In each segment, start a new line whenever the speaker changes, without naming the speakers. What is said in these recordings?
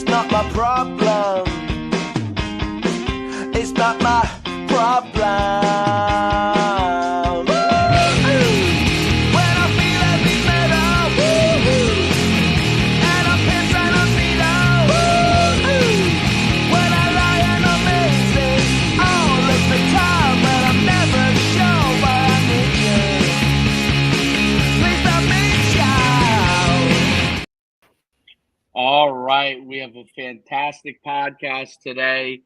not my problem. It's not my problem.
All right, we have a fantastic podcast today.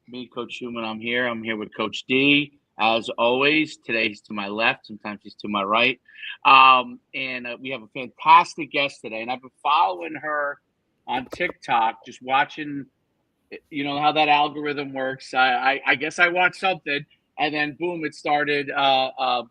Me, Coach Schumann, I'm here. I'm here with Coach D. As always, today he's to my left. Sometimes he's to my right. And we have a fantastic guest today. And I've been following her on TikTok, just watching, you know, how that algorithm works. I guess I watched something, and then boom, it started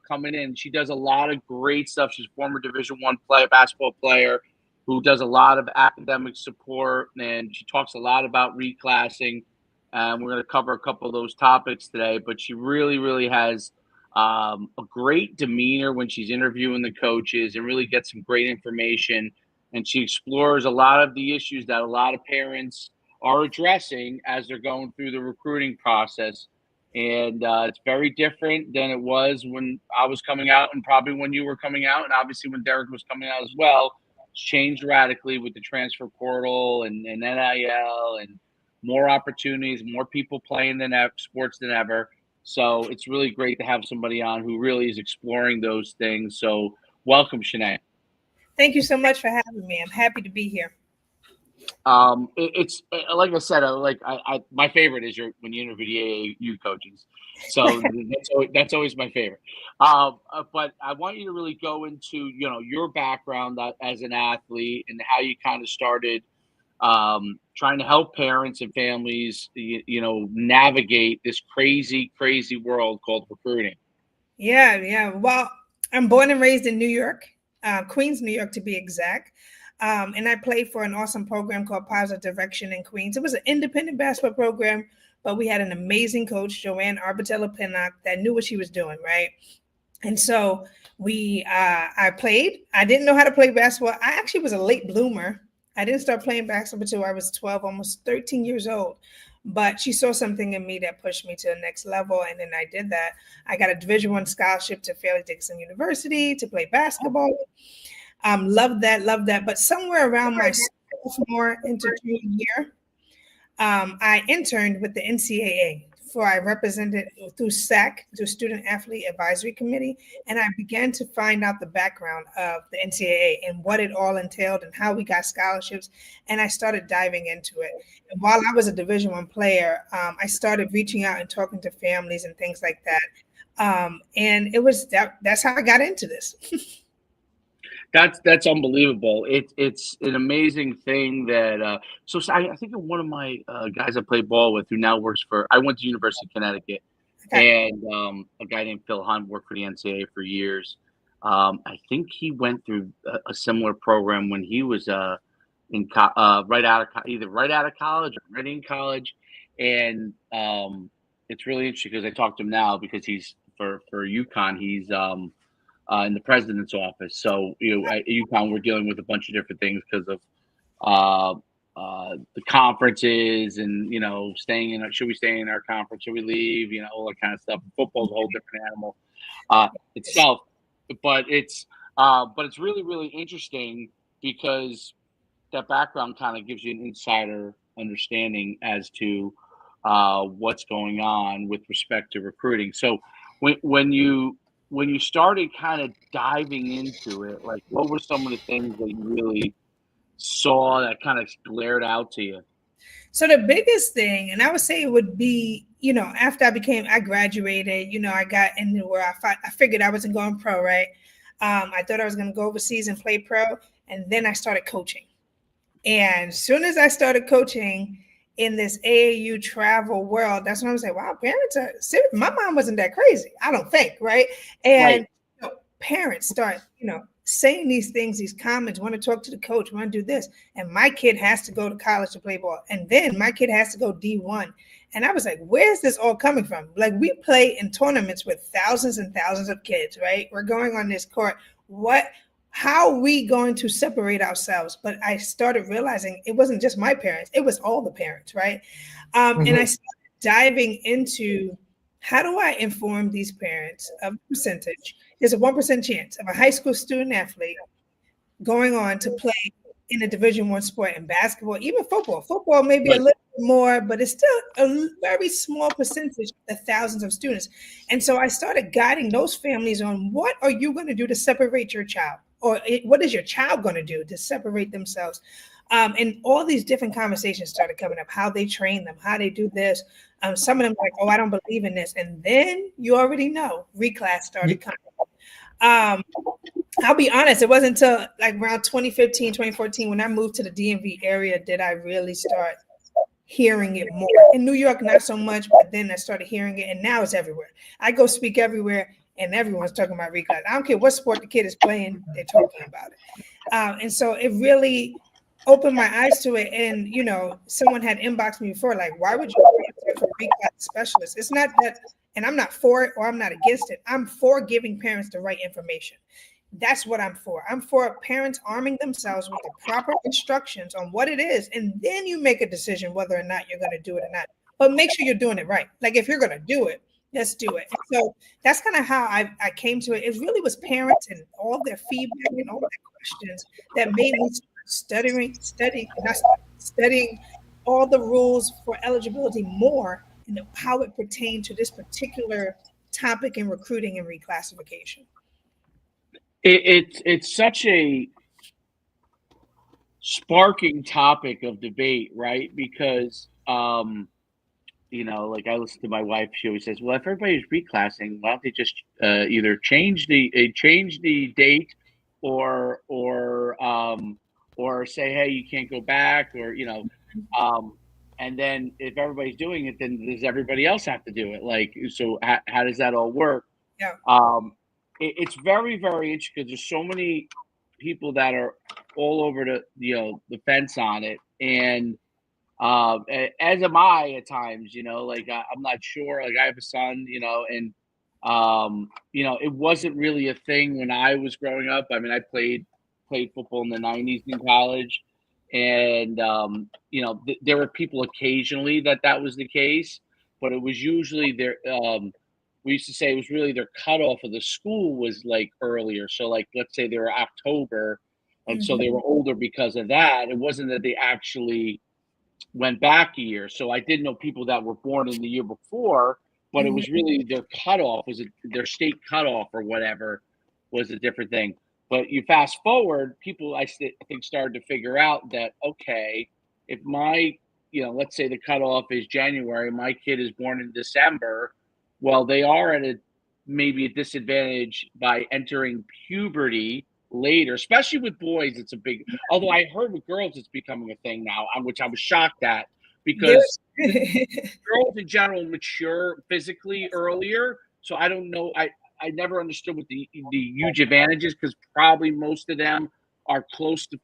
coming in. She does a lot of great stuff. She's a former Division I basketball player who does a lot of academic support, and she talks a lot about reclassing. We're going to cover a couple of those topics today, but she really, really has a great demeanor when she's interviewing the coaches and really gets some great information. And she explores a lot of the issues that a lot of parents are addressing as they're going through the recruiting process. And it's very different than it was when I was coming out, and probably when you were coming out, and obviously when Derek was coming out as well. It's changed radically with the transfer portal and NIL and more opportunities, more people playing sports than ever. So it's really great to have somebody on who really is exploring those things. So welcome, Shanay.
Thank you so much for having me. I'm happy to be here.
It's like I said, my favorite is when you interview the AAU coaches. So that's always my favorite. But I want you to really go into, you know, your background as an athlete and how you kind of started trying to help parents and families, you know, navigate this crazy, crazy world called recruiting.
Yeah. Well, I'm born and raised in New York, Queens, New York to be exact. And I played for an awesome program called Positive Direction in Queens. It was an independent basketball program, but we had an amazing coach, Joanne Arbitella-Pinnock, that knew what she was doing, right? And so I played. I didn't know how to play basketball. I actually was a late bloomer. I didn't start playing basketball until I was 12, almost 13 years old. But she saw something in me that pushed me to the next level. And then I did that. I got a Division I scholarship to Fairleigh Dickinson University to play basketball. Love that. But somewhere around my sophomore into junior year, I interned with the NCAA. I represented through SAC, through Student Athlete Advisory Committee, and I began to find out the background of the NCAA and what it all entailed and how we got scholarships. And I started diving into it. And while I was a Division I player, I started reaching out and talking to families and things like that. And it was that's how I got into this.
That's unbelievable. It's an amazing thing that. So I think one of my guys I played ball with, who now works I went to University of Connecticut, okay. And a guy named Phil Hunt worked for the NCAA for years. I think he went through a similar program when he was right out of college or ready in college, and it's really interesting because I talked to him now because he's for UConn. He's in the president's office. So, you know, at UConn, we're dealing with a bunch of different things because of the conferences and, you know, should we stay in our conference? Should we leave? You know, all that kind of stuff. Football's a whole different animal itself. But it's really, really interesting because that background kind of gives you an insider understanding as to what's going on with respect to recruiting. So when you started kind of diving into it, like what were some of the things that you really saw that kind of glared out to you?
So the biggest thing, and I would say it would be, you know, after I graduated, you know, I got into where I figured I wasn't going pro, right? I thought I was going to go overseas and play pro. And then I started coaching. And as soon as I started coaching in this AAU travel world, that's when I was like, wow, parents are serious. My mom wasn't that crazy, I don't think, right? And you know, parents start, you know, saying these things, these comments, want to talk to the coach, want to do this. And my kid has to go to college to play ball. And then my kid has to go D1. And I was like, where's this all coming from? Like, we play in tournaments with thousands and thousands of kids, right? We're going on this court. how are we going to separate ourselves? But I started realizing it wasn't just my parents, it was all the parents, right? And I started diving into how do I inform these parents of percentage? There's a 1% chance of a high school student athlete going on to play in a Division I sport in basketball, even football. Football may be a little more, but it's still a very small percentage of the thousands of students. And so I started guiding those families on what are you going to do to separate your child, or what is your child going to do to separate themselves? And all these different conversations started coming up, how they train them, how they do this. Some of them like, oh, I don't believe in this. And then you already know, reclass started coming. I'll be honest, it wasn't until like around 2015, 2014, when I moved to the DMV area, did I really start hearing it more. In New York, not so much, but then I started hearing it, and now it's everywhere. I go speak everywhere, and everyone's talking about reclass. I don't care what sport the kid is playing, they're talking about it. And so it really opened my eyes to it. And, you know, someone had inboxed me before, like, why would you for reclass specialists? It's not that, and I'm not for it or I'm not against it. I'm for giving parents the right information. That's what I'm for. I'm for parents arming themselves with the proper instructions on what it is. And then you make a decision whether or not you're going to do it or not. But make sure you're doing it right. Like if you're going to do it, let's do it. And so that's kind of how I came to it. It really was parents and all their feedback and all their questions that made me studying all the rules for eligibility more and how it pertained to this particular topic in recruiting and reclassification.
It's such a sparking topic of debate, right? Because you know, like I listen to my wife, she always says, "Well, if everybody's reclassing, why don't they just either change the date, or say, hey, you can't go back, or you know." And then if everybody's doing it, then does everybody else have to do it? Like, so how does that all work?
Yeah.
It's very, very interesting because there's so many people that are all over the fence on it, and as am I at times. You know, like I'm not sure. Like I have a son, you know, and you know, it wasn't really a thing when I was growing up. I mean, I played football in the '90s in college, and you know, there were people occasionally that was the case, but it was usually there. We used to say it was really their cutoff of the school was like earlier. So like, let's say they were October, and so they were older because of that. It wasn't that they actually went back a year. So I did know people that were born in the year before, but it was really their cutoff, was it their state cutoff or whatever was a different thing. But you fast forward, people I think started to figure out that, okay, if my, you know, let's say the cutoff is January, my kid is born in December, well, they are at maybe a disadvantage by entering puberty later, especially with boys. It's a big, although I heard with girls it's becoming a thing now, which I was shocked at, because girls in general mature physically earlier. So I don't know, I never understood what the huge advantages, because probably most of them are close to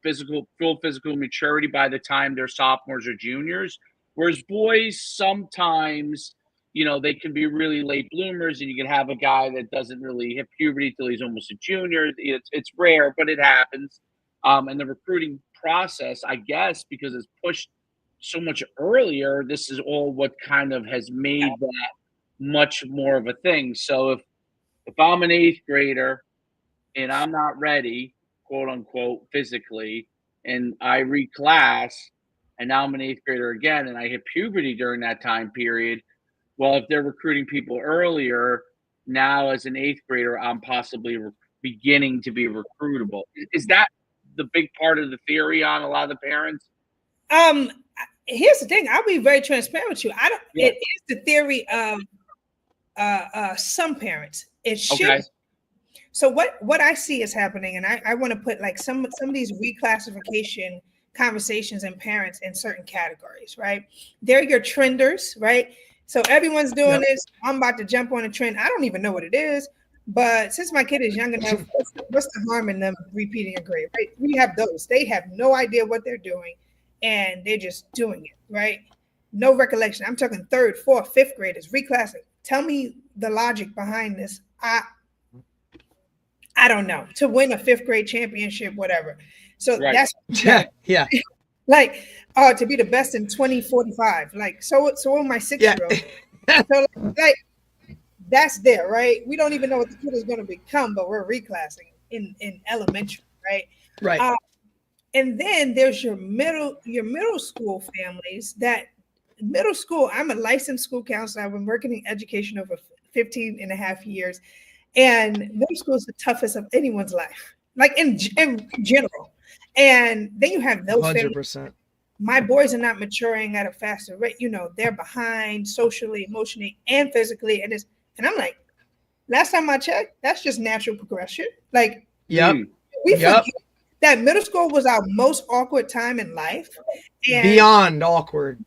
full physical maturity by the time they're sophomores or juniors, whereas boys sometimes, you know, they can be really late bloomers, and you can have a guy that doesn't really hit puberty till he's almost a junior. It's rare, but it happens. And the recruiting process, I guess, because it's pushed so much earlier, this is all what kind of has made that much more of a thing. So if I'm an eighth grader and I'm not ready, quote unquote, physically, and I reclass, and now I'm an eighth grader again, and I hit puberty during that time period, well, if they're recruiting people earlier, now as an eighth grader, I'm possibly beginning to be recruitable. Is that the big part of the theory on a lot of the parents?
Here's the thing. I'll be very transparent with you. It is the theory of some parents. It should. Okay. So what I see is happening, and I want to put like some of these reclassification conversations and parents in certain categories, right? They're your trenders, right? So everyone's doing this. I'm about to jump on a trend. I don't even know what it is, but since my kid is young enough, what's the harm in them repeating a grade, right? We have those. They have no idea what they're doing, and they're just doing it, right? No recollection. I'm talking third, fourth, fifth graders reclassing. Tell me the logic behind this. I don't know, to win a 5th grade championship, whatever. So
Right.
that's
Yeah.
like, to be the best in 2045. Like, so will my 6-year-old. So like that's there, right? We don't even know what the kid is going to become, but we're reclassing in elementary, right?
Right.
And then there's your middle school families. That middle school, I'm a licensed school counselor. I've been working in education over 15 and a half years. And middle school is the toughest of anyone's life, like in general. And then you have those
100%.
families. My boys are not maturing at a faster rate. You know, they're behind socially, emotionally, and physically. And I'm like, last time I checked, that's just natural progression. Like,
Yep.
we forget that middle school was our most awkward time in life. And
beyond awkward.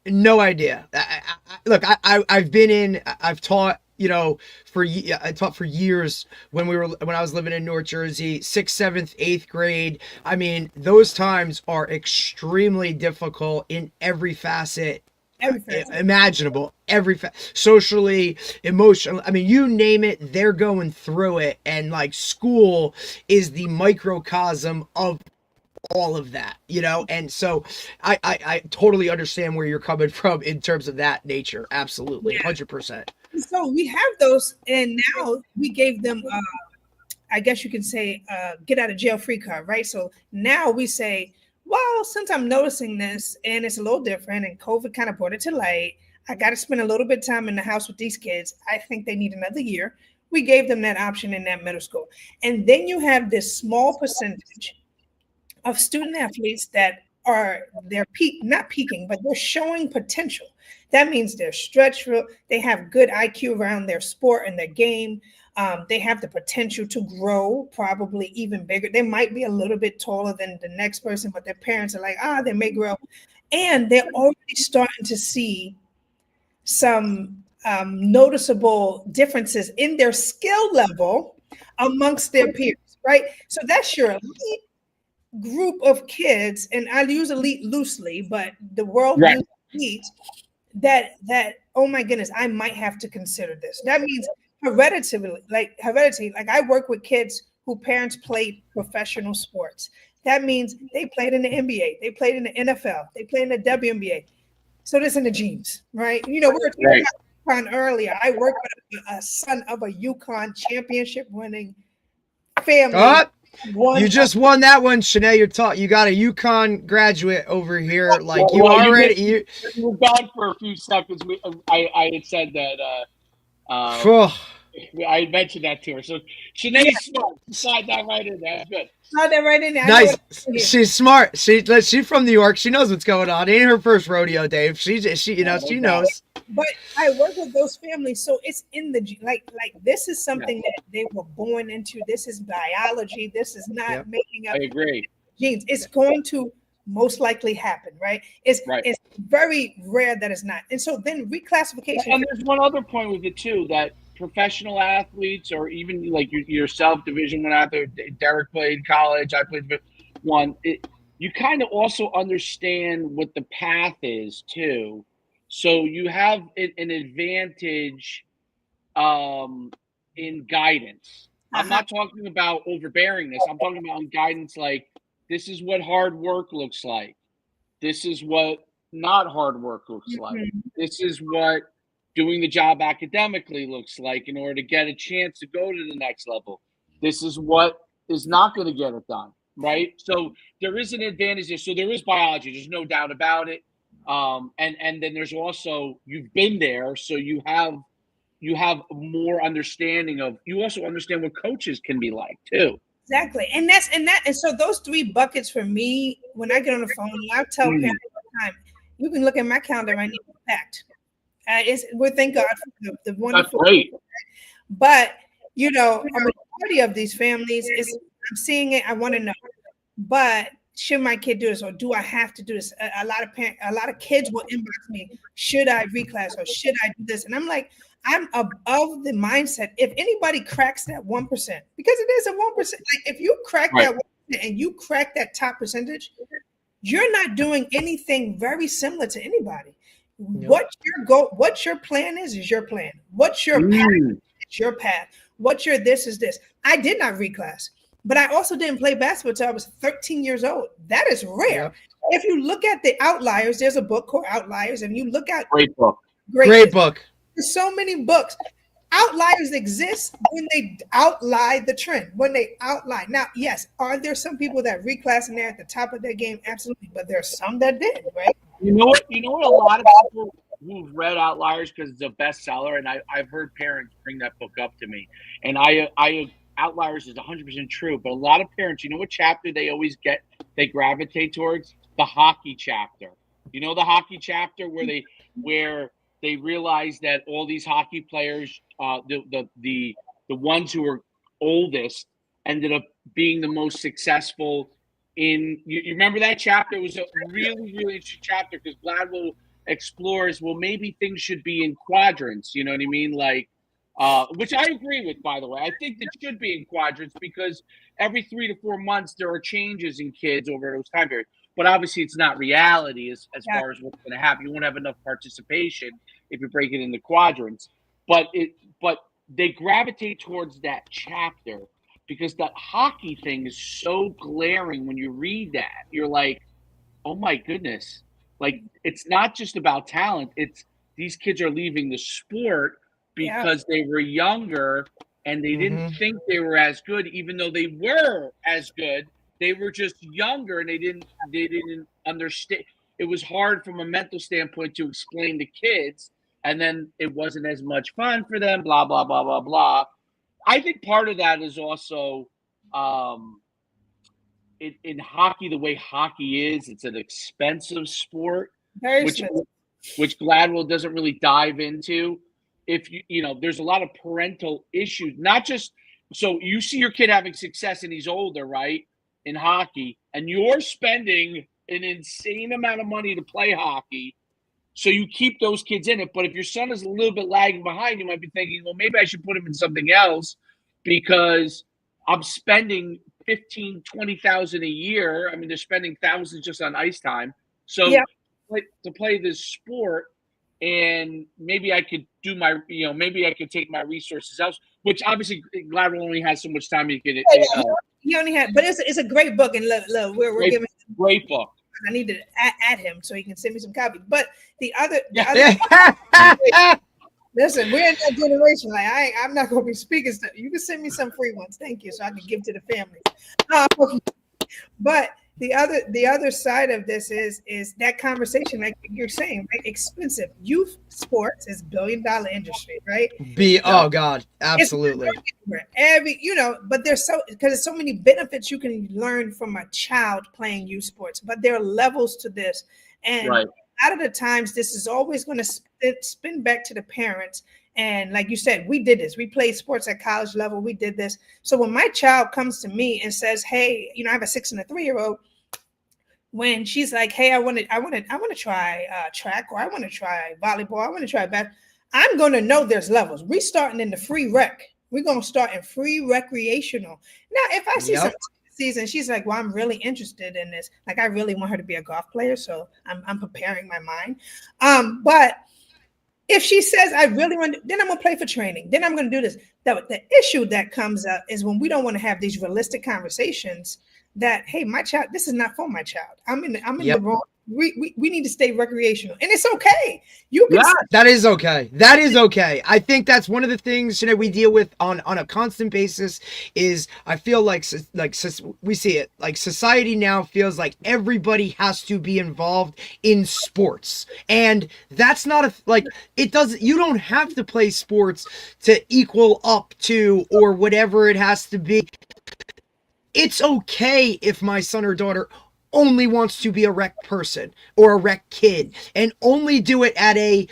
No idea. Look, I've taught, I taught for years when I was living in North Jersey, 6th, 7th, 8th grade. I mean, those times are extremely difficult in every facet imaginable, socially, emotionally. I mean, you name it, they're going through it. And like, school is the microcosm of all of that, and so I totally understand where you're coming from in terms of that nature. Absolutely. 100%.
So we have those, and now we gave them I guess you can say get out of jail free card, right? So now we say, well, since I'm noticing this and it's a little different and COVID kind of brought it to light, I got to spend a little bit of time in the house with these kids. I think they need another year. We gave them that option in that middle school. And then you have this small percentage of student athletes that they're not peaking, but they're showing potential. That means they're stretchful. They have good IQ around their sport and their game. They have the potential to grow, probably even bigger. They might be a little bit taller than the next person, but their parents are like, they may grow. And they're already starting to see some noticeable differences in their skill level amongst their peers, right? So that's your elite group of kids, and I use elite loosely, but the world uses elite, that oh my goodness, I might have to consider this. That means heredity. Like I work with kids who parents played professional sports. That means they played in the NBA, they played in the NFL, they played in the WNBA. So this in the genes, right? We were talking about UConn earlier. I work with a son of a UConn championship winning family.
You just won that one, Shanay. You got a UConn graduate over here. Like, you
were gone for a few seconds. I had said that. I mentioned that to her. So Shanay's smart. Slide that right in there. That's good.
Slide that right in there.
Nice. She's smart. She's from New York. She knows what's going on. It ain't her first rodeo, Dave. She knows.
But I work with those families, so it's in the like this is something that they were born into. This is biology. This is not making up.
I agree.
Genes. It's going to most likely happen, right? It's very rare that it's not. And so then reclassification.
And there's one other point with it too, that professional athletes, or even like yourself, Division I athlete, Derek played college, I played one. You kind of also understand what the path is too. So you have an advantage in guidance. I'm not talking about overbearingness. I'm talking about guidance, like, this is what hard work looks like. This is what not hard work looks like. This is what doing the job academically looks like in order to get a chance to go to the next level. This is what is not going to get it done, right? So there is an advantage there. So there is biology. There's no doubt about it. And then there's also, you've been there, so you have more understanding of, you also understand what coaches can be like too.
Exactly. And so those 3 buckets for me, when I get on the phone, I tell parents all the time, you can look at my calendar right now, it's packed. We thank God for the wonderful.
That's great.
But a majority of these families, I'm seeing it, I want to know, but should my kid do this, or do I have to do this? A lot of kids will inbox me, should I reclass, or should I do this? And I'm like, I'm above the mindset. If anybody cracks that 1%, because it is a 1%, like if you crack that 1% and you crack that top percentage, you're not doing anything very similar to anybody. Nope. What your plan is your plan. What's your pattern is your path. What your this is this. I did not reclass, but I also didn't play basketball until I was 13 years old. That is rare.
Yep.
If you look at the outliers, there's a book called Outliers, and you look at
Great book.
Great book.
There's so many books. Outliers exist when they outlie the trend, when they outlie. Now, yes, are there some people that reclass and they're at the top of their game? Absolutely. But there's some that did, right?
You know what? A lot of people who've read Outliers because it's a bestseller, and I've heard parents bring that book up to me. And I Outliers is 100% true. But a lot of parents, you know what chapter they always they gravitate towards? The hockey chapter. You know the hockey chapter where they realize that all these hockey players, the ones who were oldest, ended up being the most successful in. You remember that chapter? It was a really, really interesting chapter because Gladwell explores, well, maybe things should be in quadrants. You know what I mean? Like, which I agree with, by the way. I think it should be in quadrants because every 3 to 4 months there are changes in kids over those time periods. But obviously, it's not reality as far as what's going to happen. You won't have enough participation if you break it into quadrants. But they gravitate towards that chapter because that hockey thing is so glaring when you read that. You're like, oh my goodness. Like, it's not just about talent. It's these kids are leaving the sport because they were younger and they didn't think they were as good, even though they were as good. They were just younger and they didn't understand. It was hard from a mental standpoint to explain to kids, and then it wasn't as much fun for them, blah, blah, blah, blah, blah. I think part of that is also in hockey, the way hockey is, it's an expensive sport, which Gladwell doesn't really dive into. If there's a lot of parental issues, not just so you see your kid having success and he's older, right? In hockey, and you're spending an insane amount of money to play hockey, so you keep those kids in it. But if your son is a little bit lagging behind, you might be thinking, well, maybe I should put him in something else because I'm spending $15,000-$20,000 a year. I mean, they're spending thousands just on ice time. So to play this sport, and maybe I could do maybe I could take my resources else, which obviously Gladwell only has so much time he could.
He only had, but it's a great book, and look, we're giving
great book.
I need to add him so he can send me some copies. But the other listen, we're in that generation. Like I'm not going to be speaking stuff. You can send me some free ones, thank you, so I can give to the family. But the other side of this is that conversation, like you're saying, right? Expensive. Youth sports is $1 billion industry, right?
Oh God, absolutely.
But there's so many benefits you can learn from a child playing youth sports. But there are levels to this, and a lot of the times this is always going to spin back to the parents. And like you said, we did this. We played sports at college level. We did this. So when my child comes to me and says, "Hey, I have a 6 and a 3-year-old," when she's like, "Hey, I want to try track, or I want to try volleyball, I want to try basketball," I'm going to know there's levels. We're starting in the free rec. We're going to start in free recreational. Now, if I see some season, she's like, "Well, I'm really interested in this. Like, I really want her to be a golf player." So I'm preparing my mind. But if she says, "I really want," then I'm going to play for training. Then I'm going to do this. The issue that comes up is when we don't want to have these realistic conversations that, hey, my child, this is not for my child. I'm in the wrong. We need to stay recreational, and it's okay.
That is okay. That is okay. I think that's one of the things we deal with on a constant basis. Is I feel like we see it like society now feels like everybody has to be involved in sports, and that's not it doesn't. You don't have to play sports to equal up to or whatever it has to be. It's okay if my son or daughter only wants to be a rec person or a rec kid and only do it at a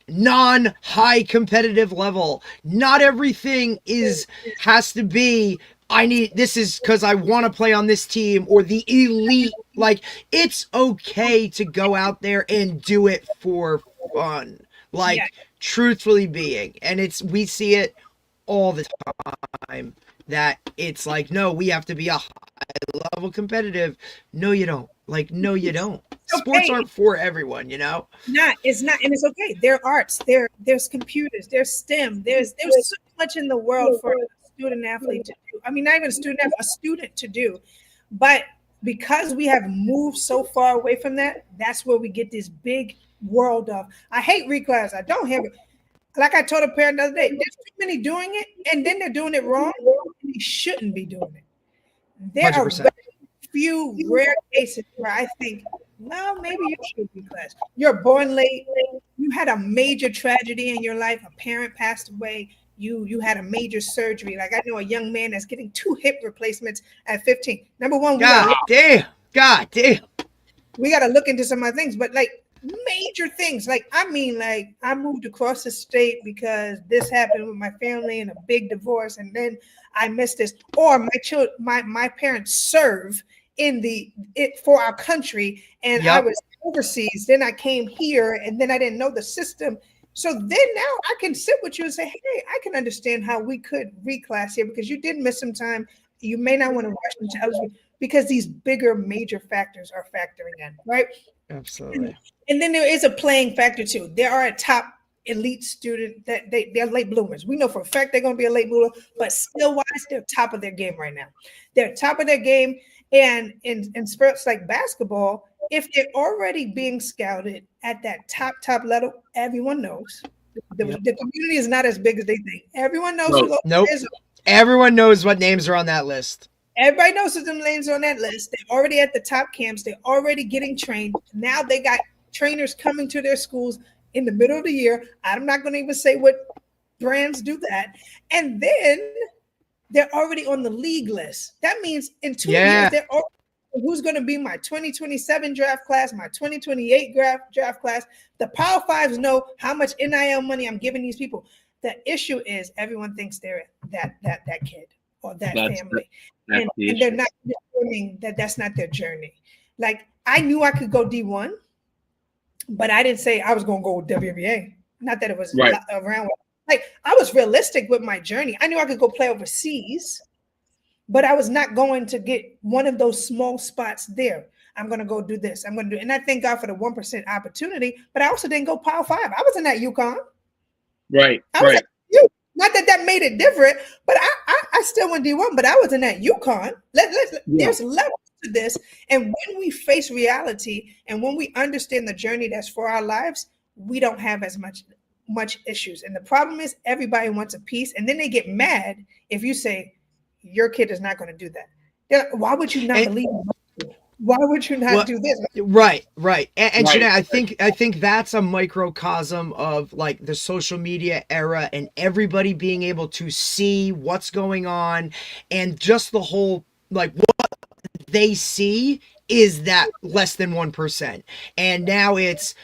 non-high competitive level. Not everything has to be, this is because I want to play on this team or the elite. Like, it's okay to go out there and do it for fun. Truthfully being. And we see it all the time. That it's like, no, we have to be a high level competitive. No, you don't. No, you don't. Okay. Sports aren't for everyone, It's not, and it's okay. There are arts, there's computers, there's STEM, there's
much in the world for a student athlete to do. I mean, not even a student athlete, a student to do. But because we have moved so far away from that, that's where we get this big world of, I hate reclass. I don't have it. Like I told a parent the other day, there's too many doing it, and then they're doing it wrong. And they shouldn't be doing it. There
100%.
are very few rare cases where I think, well, maybe you should reclass. You're born late. You had a major tragedy in your life. A parent passed away. You had a major surgery. Like I know a young man that's getting 2 hip replacements at 15. Number one,
God damn.
We got to look into some other things, but like major things. Like, I mean, like I moved across the state because this happened with my family and a big divorce. And then I missed this, or my parents serve for our country. And I was overseas. Then I came here and then I didn't know the system. So then now I can sit with you and say, hey, I can understand how we could reclass here because you did miss some time. You may not want to rush into others because these bigger major factors are factoring in, right?
Absolutely.
And then there is a playing factor too. There are a top elite student that they're late bloomers. We know for a fact they're going to be a late bloomer, but skill-wise, they're top of their game right now. They're top of their game. And in sports like basketball, if they're already being scouted at that top level, everyone knows. The community is not as big as they think. Everyone knows.
Nope. Everyone knows what names are on that list.
Everybody knows who them names are on that list. They're already at the top camps. They're already getting trained. Now they got trainers coming to their schools in the middle of the year. I'm not going to even say what brands do that. And then they're already on the league list. That means in 2 years, they're already, who's going to be my 2027 draft class, my 2028 draft class. The Power Fives know how much NIL money I'm giving these people. The issue is everyone thinks they're that kid or that family. And they're not understanding that that's not their journey. Like, I knew I could go D1, but I didn't say I was going to go with WNBA. Not that it was around. Like, I was realistic with my journey. I knew I could go play overseas, but I was not going to get one of those small spots there. I'm going to go do this. I'm going to do, and I thank God for the 1% opportunity, but I also didn't go Power 5. I wasn't at UConn.
Right.
I was at not that made it different, but I still went D1, but I wasn't at UConn. There's levels to this. And when we face reality and when we understand the journey that's for our lives, we don't have as much issues. And the problem is everybody wants a piece, and then they get mad if you say your kid is not going to do that. Like, why would you not believe me? Why would you not do this?
Right. And Shanay, I think that's a microcosm of like the social media era and everybody being able to see what's going on and just the whole, like, what they see is that less than 1%. And now it's,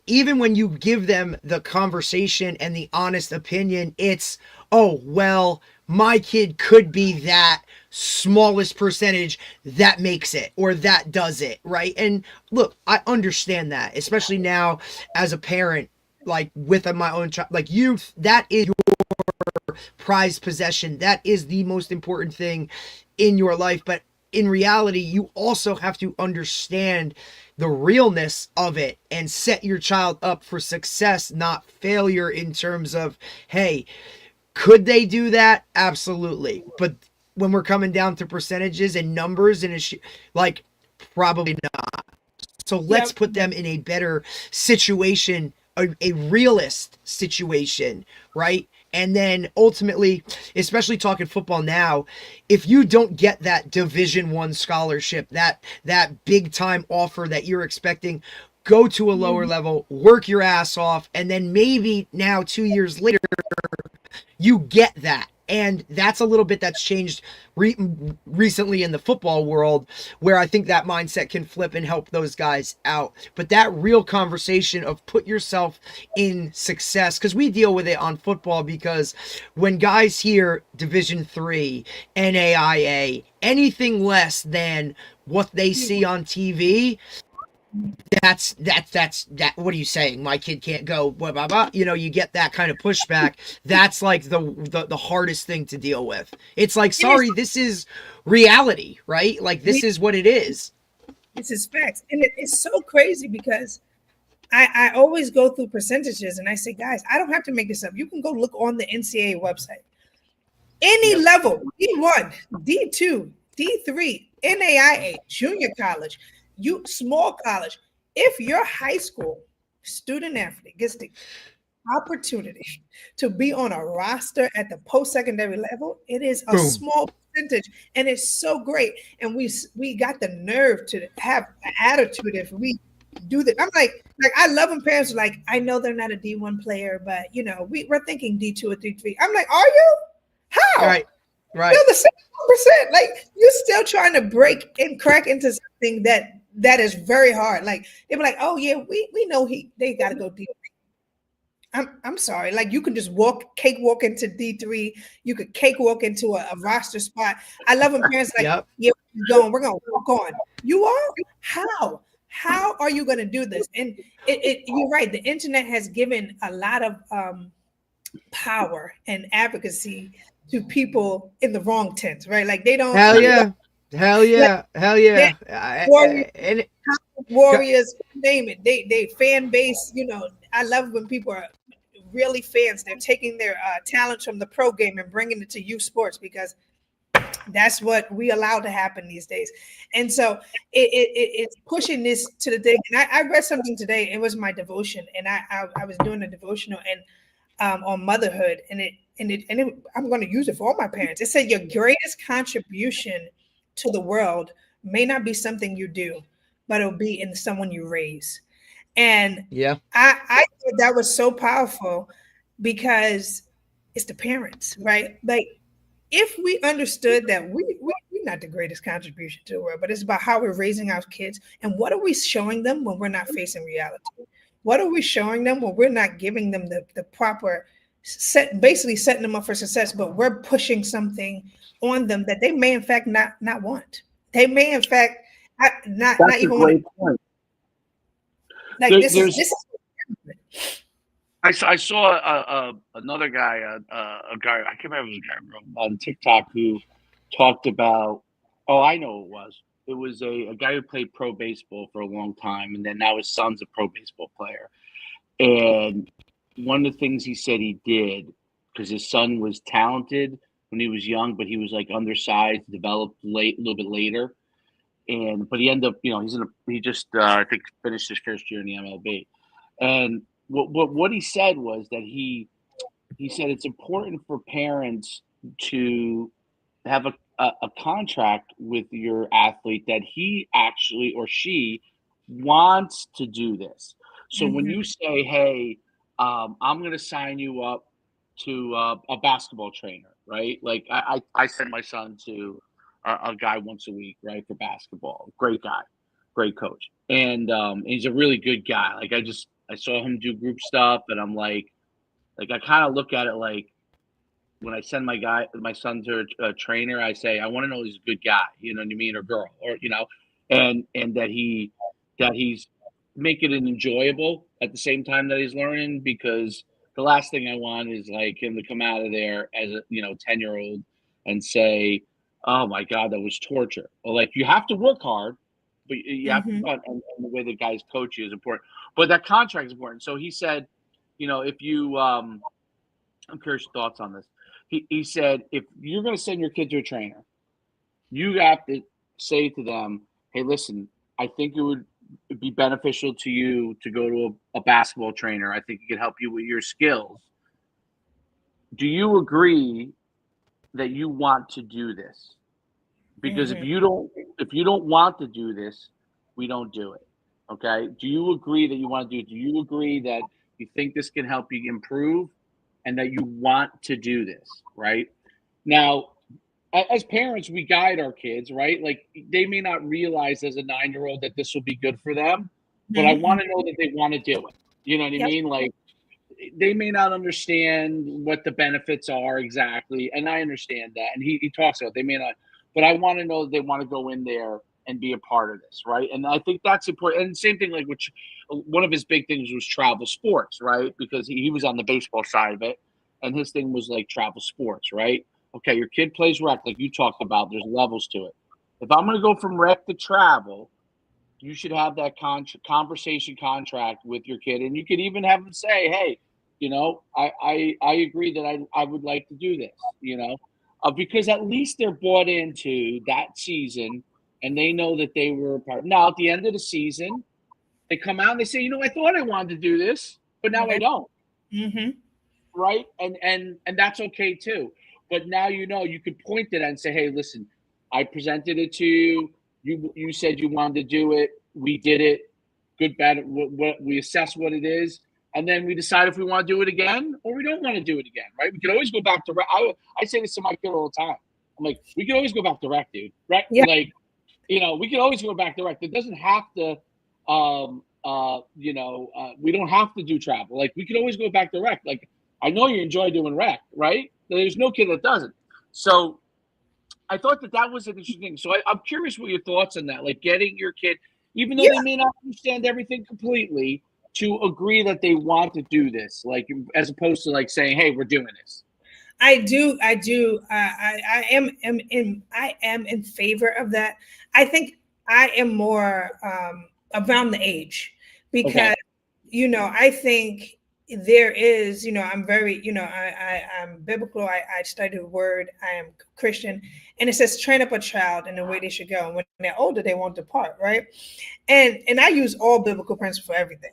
even when you give them the conversation and the honest opinion, it's, well, my kid could be that smallest percentage that makes it or that does it, right? And look, I understand that, especially now as a parent, like with my own child, like youth, that is your prized possession. That is the most important thing in your life. But in reality, you also have to understand the realness of it and set your child up for success, not failure, in terms of, hey, could they do that? Absolutely. But when we're coming down to percentages and numbers and like, probably not. So let's put them in a better situation, a realist situation, right? And then ultimately, especially talking football now, if you don't get that Division I scholarship, that big time offer that you're expecting, go to a lower level, work your ass off, and then maybe now 2 years later, you get that. And that's a little bit that's changed recently in the football world, where I think that mindset can flip and help those guys out. But that real conversation of put yourself in success, because we deal with it on football, because when guys hear Division III, NAIA, anything less than what they see on TV, that's what are you saying? My kid can't go, blah, blah, blah. You know, you get that kind of pushback. That's like the hardest thing to deal with. It's like, sorry, this is reality, right? Like, this is what it is.
This is facts. And it's so crazy because I always go through percentages and I say, guys, I don't have to make this up. You can go look on the NCAA website. Any level, D1, D2, D3, NAIA, junior college, you small college. If your high school student athlete gets the opportunity to be on a roster at the post-secondary level, it is a
Boom.
small percentage, and it's so great. And we got the nerve to have an attitude if we do that. I'm like I love when parents are like, I know they're not a D1 player, but we're thinking D2 or D3. I'm like, are you? How?
Right.
Still the same %. Like you're still trying to break and crack into something that is very hard. Like they were like, oh yeah, we know they got to go D3. I'm sorry. Like you can just cakewalk into D3. You could cakewalk into a roster spot. I love when parents like,
Yep.
yeah, we're gonna walk on. You are? How? How are you gonna do this? And you're right. The internet has given a lot of power and advocacy to people in the wrong tent, right? Like they don't.
Hell yeah.
Warriors, name it. They fan base. I love when people are really fans. They're taking their talents from the pro game and bringing it to youth sports because that's what we allow to happen these days. And so it's pushing this to the thing. And I read something today. It was my devotion, and I was doing a devotional and on motherhood, and I'm going to use it for all my parents. It said your greatest contribution to the world may not be something you do, but it'll be in someone you raise. And I thought that was so powerful because it's the parents, right? Like if we understood that we're not the greatest contribution to the world, but it's about how we're raising our kids and what are we showing them when we're not facing reality? What are we showing them when we're not giving them the proper basically setting them up for success, but we're pushing something on them that they may in fact not want. They may in fact not even want to. Like this is.
I saw another guy, a guy, I can't remember his name, on TikTok who talked about, I know it was. It was a guy who played pro baseball for a long time, and then now his son's a pro baseball player. And one of the things he said he did, because his son was talented when he was young, but he was like undersized, developed a little bit later. But he ended up, he just I think finished his first year in the MLB. And what he said was that he said it's important for parents to have a contract with your athlete that he actually or she wants to do this. So when you say, hey, I'm going to sign you up to a basketball trainer, right? Like I send my son to a guy once a week, right, for basketball. Great guy, great coach. And he's a really good guy. Like I saw him do group stuff, and I'm like I kind of look at it like when I send my son to a trainer, I say, I want to know he's a good guy, you know what I mean, or girl, or and that he's making it enjoyable at the same time that he's learning, because the last thing I want is like him to come out of there as a 10-year-old and say, oh my God, that was torture. Or like you have to work hard, but you have to, and the way the guys coach you is important. But that contract is important. So he said, if you, I'm curious your thoughts on this. He said, if you're going to send your kid to a trainer, you have to say to them, hey, listen, I think it would be beneficial to you to go to a basketball trainer. I think it could help you with your skills. Do you agree that you want to do this? Because if you don't want to do this, we don't do it. Okay. Do you agree that you want to do it? Do you agree that you think this can help you improve and that you want to do this? Right now, as parents, we guide our kids, right? Like they may not realize as a 9-year-old that this will be good for them, but I want to know that they want to do it. You know what I mean? Like they may not understand what the benefits are exactly. And I understand that. And he talks about, they may not, but I want to know that they want to go in there and be a part of this. Right. And I think that's important. And same thing, like which one of his big things was travel sports, right? Because he was on the baseball side of it. And his thing was like travel sports, right? Okay, your kid plays rec, like you talked about. There's levels to it. If I'm going to go from rec to travel, you should have that conversation contract with your kid, and you could even have them say, "Hey, I agree that I would like to do this," because at least they're bought into that season, and they know that they were a part. Now, at the end of the season, they come out and they say, I thought I wanted to do this, but now I don't.
Mm-hmm.
Right? And that's okay too. But now you could point to that and say, hey, listen, I presented it to you. You said you wanted to do it. We did it. Good, bad. What we assess what it is, and then we decide if we want to do it again or we don't want to do it again. Right? We can always go back to rec. I say this to my kid all the time. I'm like, we can always go back to rec, dude. Right?
Yeah.
Like, we can always go back to rec. It doesn't have to. We don't have to do travel. Like, we can always go back to rec. Like, I know you enjoy doing rec, right? There's no kid that doesn't. So I thought that was an interesting thing. So I'm curious what your thoughts on that, like getting your kid, even though they may not understand everything completely, to agree that they want to do this, like, as opposed to like saying, hey, we're doing this.
I do. I am in favor of that. I think I am more around the age because, I think there is, I'm very, I'm biblical. I study the word. I am Christian, and it says, train up a child in the way they should go. And when they're older, they won't depart. Right. And I use all biblical principles for everything.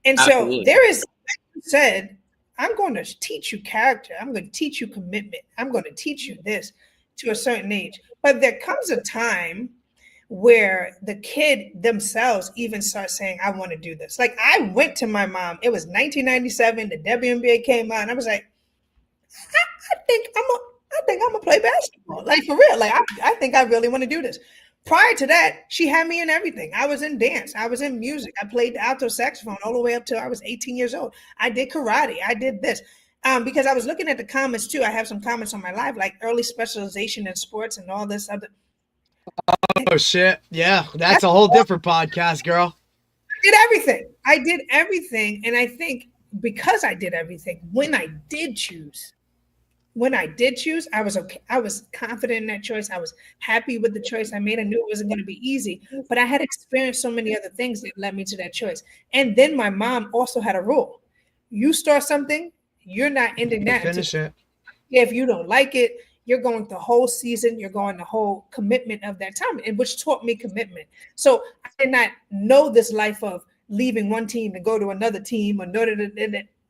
And
Absolutely.
So there is, like you said, I'm going to teach you character. I'm going to teach you commitment. I'm going to teach you this to a certain age. But there comes a time where the kid themselves even start saying, I want to do this. Like, I went to my mom. It was 1997. The WNBA came out. And I was like, I think I'm gonna play basketball. Like, for real. Like, I think I really want to do this. Prior to that, she had me in everything. I was in dance. I was in music. I played the alto saxophone all the way up till I was 18 years old. I did karate. I did this. Because I was looking at the comments too. I have some comments on my live, like early specialization in sports and all this other.
Oh shit. Yeah. That's a whole different podcast, girl.
I did everything. And I think because I did everything, when I did choose, I was okay. I was confident in that choice. I was happy with the choice I made. I knew it wasn't going to be easy, but I had experienced so many other things that led me to that choice. And then my mom also had a rule. You start something, you're not ending that.
Finish it.
If you don't like it, you're going the whole season, you're going the whole commitment of that time, and which taught me commitment. So I did not know this life of leaving one team to go to another team.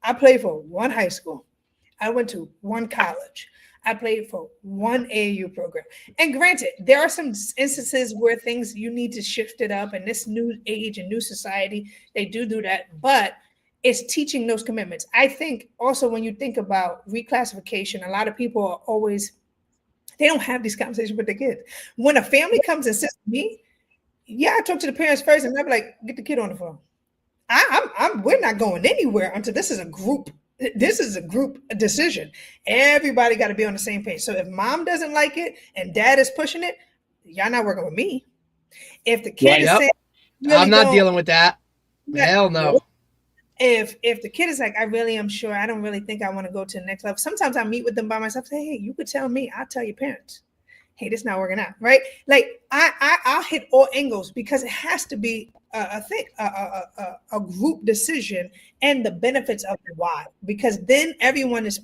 I played for one high school. I went to one college. I played for one AAU program. And granted, there are some instances where things you need to shift it up. And this new age and new society, they do that. But it's teaching those commitments. I think also when you think about reclassification, a lot of people are always, they don't have these conversations with their kids. When a family comes and sits with me, I talk to the parents first, and they're like, get the kid on the phone. We're not going anywhere until this is a group. This is a group decision. Everybody got to be on the same page. So if mom doesn't like it and dad is pushing it, y'all not working with me. If the kid is saying, really
I'm not dealing with that. Hell no.
If the kid is like, I really am sure, I don't really think I want to go to the next level. Sometimes I meet with them by myself. Say, hey, you could tell me. I'll tell your parents. Hey, this not working out, right? Like I'll hit all angles because it has to be a group decision and the benefits of the why, because then everyone is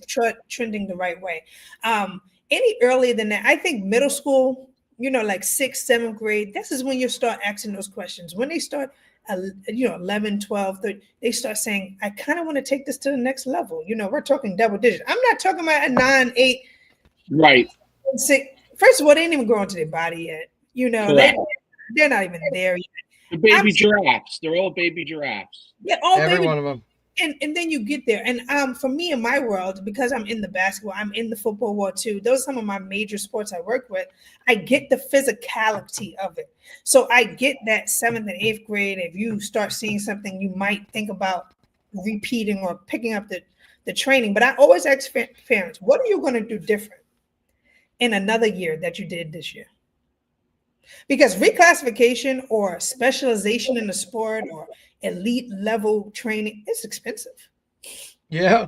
trending the right way. Any earlier than that, I think middle school, like 6th, 7th grade, this is when you start asking those questions. When they start, 11, 12, 13, they start saying, I kind of want to take this to the next level. We're talking double digits. I'm not talking about a 9, 8,
right,
6. First of all, they ain't even growing to their body yet. They're not even there yet.
The baby giraffes. They're all baby giraffes.
Yeah, all
Every
baby.
one of them.
And then you get there. And for me in my world, because I'm in the basketball, I'm in the football world too. Those are some of my major sports I work with. I get the physicality of it. So I get that 7th and 8th grade. If you start seeing something, you might think about repeating or picking up the training. But I always ask parents, what are you going to do different in another year that you did this year? Because reclassification or specialization in the sport or elite level training, it's expensive.
Yeah.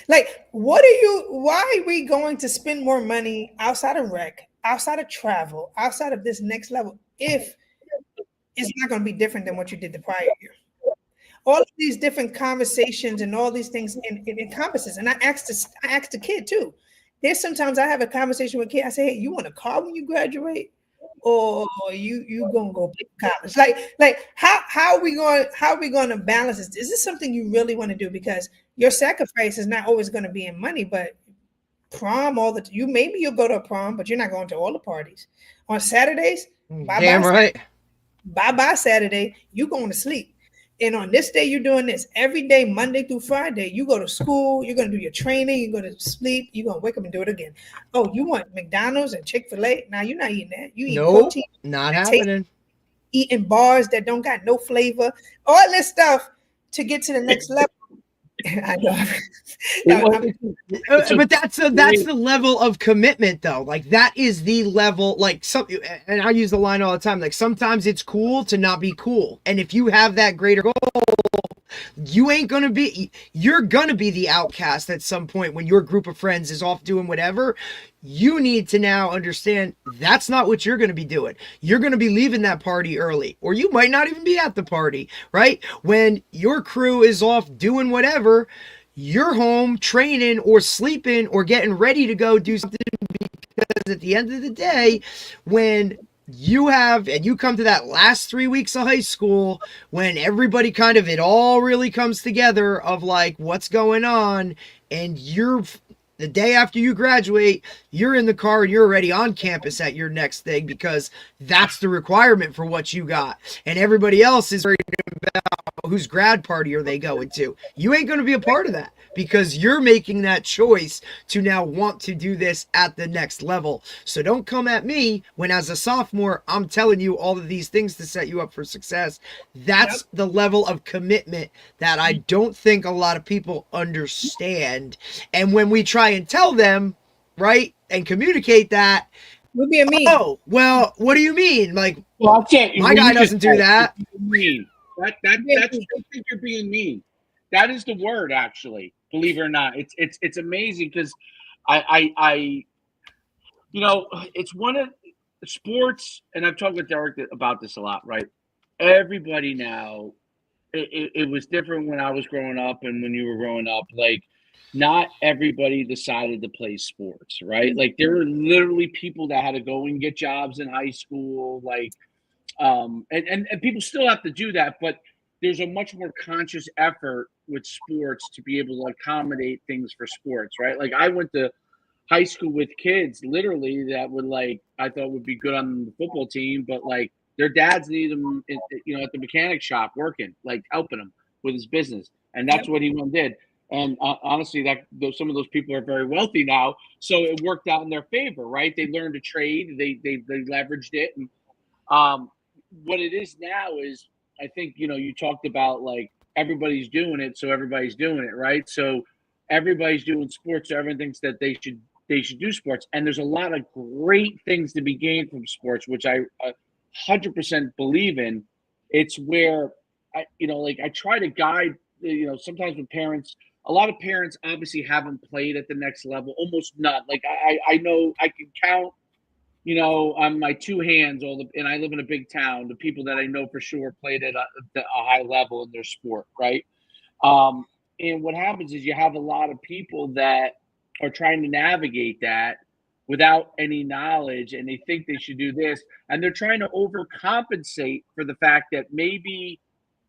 Like, why are we going to spend more money outside of rec, outside of travel, outside of this next level, if it's not going to be different than what you did the prior year. All of these different conversations and all these things it encompasses. And I asked the kid too. There's sometimes I have a conversation with a kid. I say, hey, you want a car when you graduate? Or you gonna go pick college? Like how are we going to balance this? Is this something you really want to do? Because your sacrifice is not always going to be in money, but prom you'll go to a prom, but you're not going to all the parties. On Saturdays,
Damn right.
Bye Saturday, you going to sleep. And on this day, you're doing this. Every day, Monday through Friday, you go to school, you're going to do your training, you're going to sleep, you're going to wake up and do it again. Oh, you want McDonald's and Chick-fil-A? Now, you're not eating that. You eat protein.
Not happening.
Eating bars that don't got no flavor. All this stuff to get to the next level. I know.
But that's the level of commitment, though. Like, that is the level, like, and I use the line all the time, like, sometimes it's cool to not be cool. And if you have that greater goal, you're gonna be the outcast at some point when your group of friends is off doing whatever. You need to now understand that's not what you're going to be doing. You're going to be leaving that party early, or you might not even be at the party, right? When your crew is off doing whatever, you're home training or sleeping or getting ready to go do something, because at the end of the day, when you come to that last 3 weeks of high school, when everybody it all really comes together of like what's going on, and the day after you graduate, you're in the car and you're already on campus at your next thing, because that's the requirement for what you got. And everybody else is worried about whose grad party are they going to. You ain't going to be a part of that, because you're making that choice to now want to do this at the next level. So don't come at me when, as a sophomore, I'm telling you all of these things to set you up for success. That's the level of commitment that I don't think a lot of people understand. And when we try and tell them, right, and communicate that,
we're being mean.
Oh, well, what do you mean? Like,
well,
my guy doesn't do that.
Mean. That's I think you're being mean. That is the word, actually. Believe it or not, it's amazing, because I it's one of sports, and I've talked with Derek about this a lot, right? Everybody now, it was different when I was growing up and when you were growing up. Like, not everybody decided to play sports, right? Like, there were literally people that had to go and get jobs in high school, like, and people still have to do that, but there's a much more conscious effort with sports to be able to accommodate things for sports, right? Like, I went to high school with kids literally that would, like, I thought would be good on the football team, but like their dads need them, at the mechanic shop working, like helping him with his business, and that's what he went and did. And honestly, some of those people are very wealthy now, so it worked out in their favor, right? They learned to trade, they leveraged it, and what it is now is, I think, you talked about, like, everybody's doing it, so everybody's doing it, right? So everybody's doing sports, so everyone thinks that they should do sports, and there's a lot of great things to be gained from sports, which I 100% believe in. It's where I try to guide. Sometimes with parents, a lot of parents obviously haven't played at the next level, almost none. Like, I know I can count, on my two hands, and I live in a big town, the people that I know for sure played at a high level in their sport, right? And what happens is you have a lot of people that are trying to navigate that without any knowledge, and they think they should do this, and they're trying to overcompensate for the fact that maybe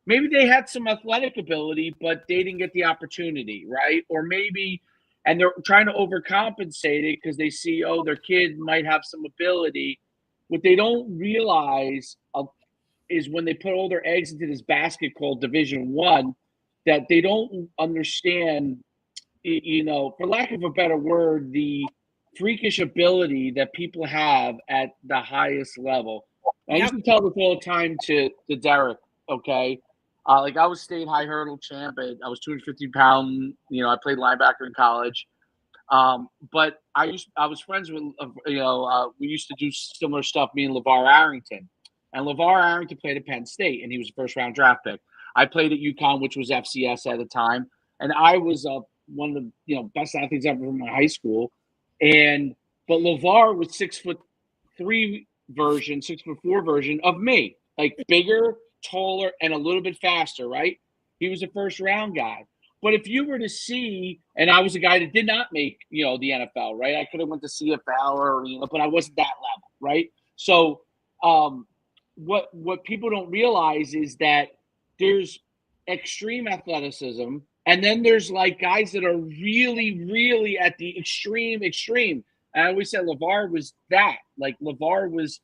they had some athletic ability, but they didn't get the opportunity, right? Or maybe, and they're trying to overcompensate it because they see, their kid might have some ability. What they don't realize is when they put all their eggs into this basket called Division I, that they don't understand, for lack of a better word, the freakish ability that people have at the highest level. I used to tell this all the time to Derek, okay? Like, I was state high hurdle champ. I was 250 pound. I played linebacker in college. But I was friends with, we used to do similar stuff, me and LeVar Arrington. And LeVar Arrington played at Penn State, and he was a first-round draft pick. I played at UConn, which was FCS at the time. And I was one of the best athletes ever in my high school. But LeVar was 6'3" version, 6'4" version of me. like bigger, taller, and a little bit faster, right? He was a first round guy. But if you were to see, and I was a guy that did not make, the NFL, right? I could have went to CFL or, but I wasn't that level, right? So what people don't realize is that there's extreme athleticism, and then there's like guys that are really, really at the extreme. And I always said LeVar was that. Like LeVar was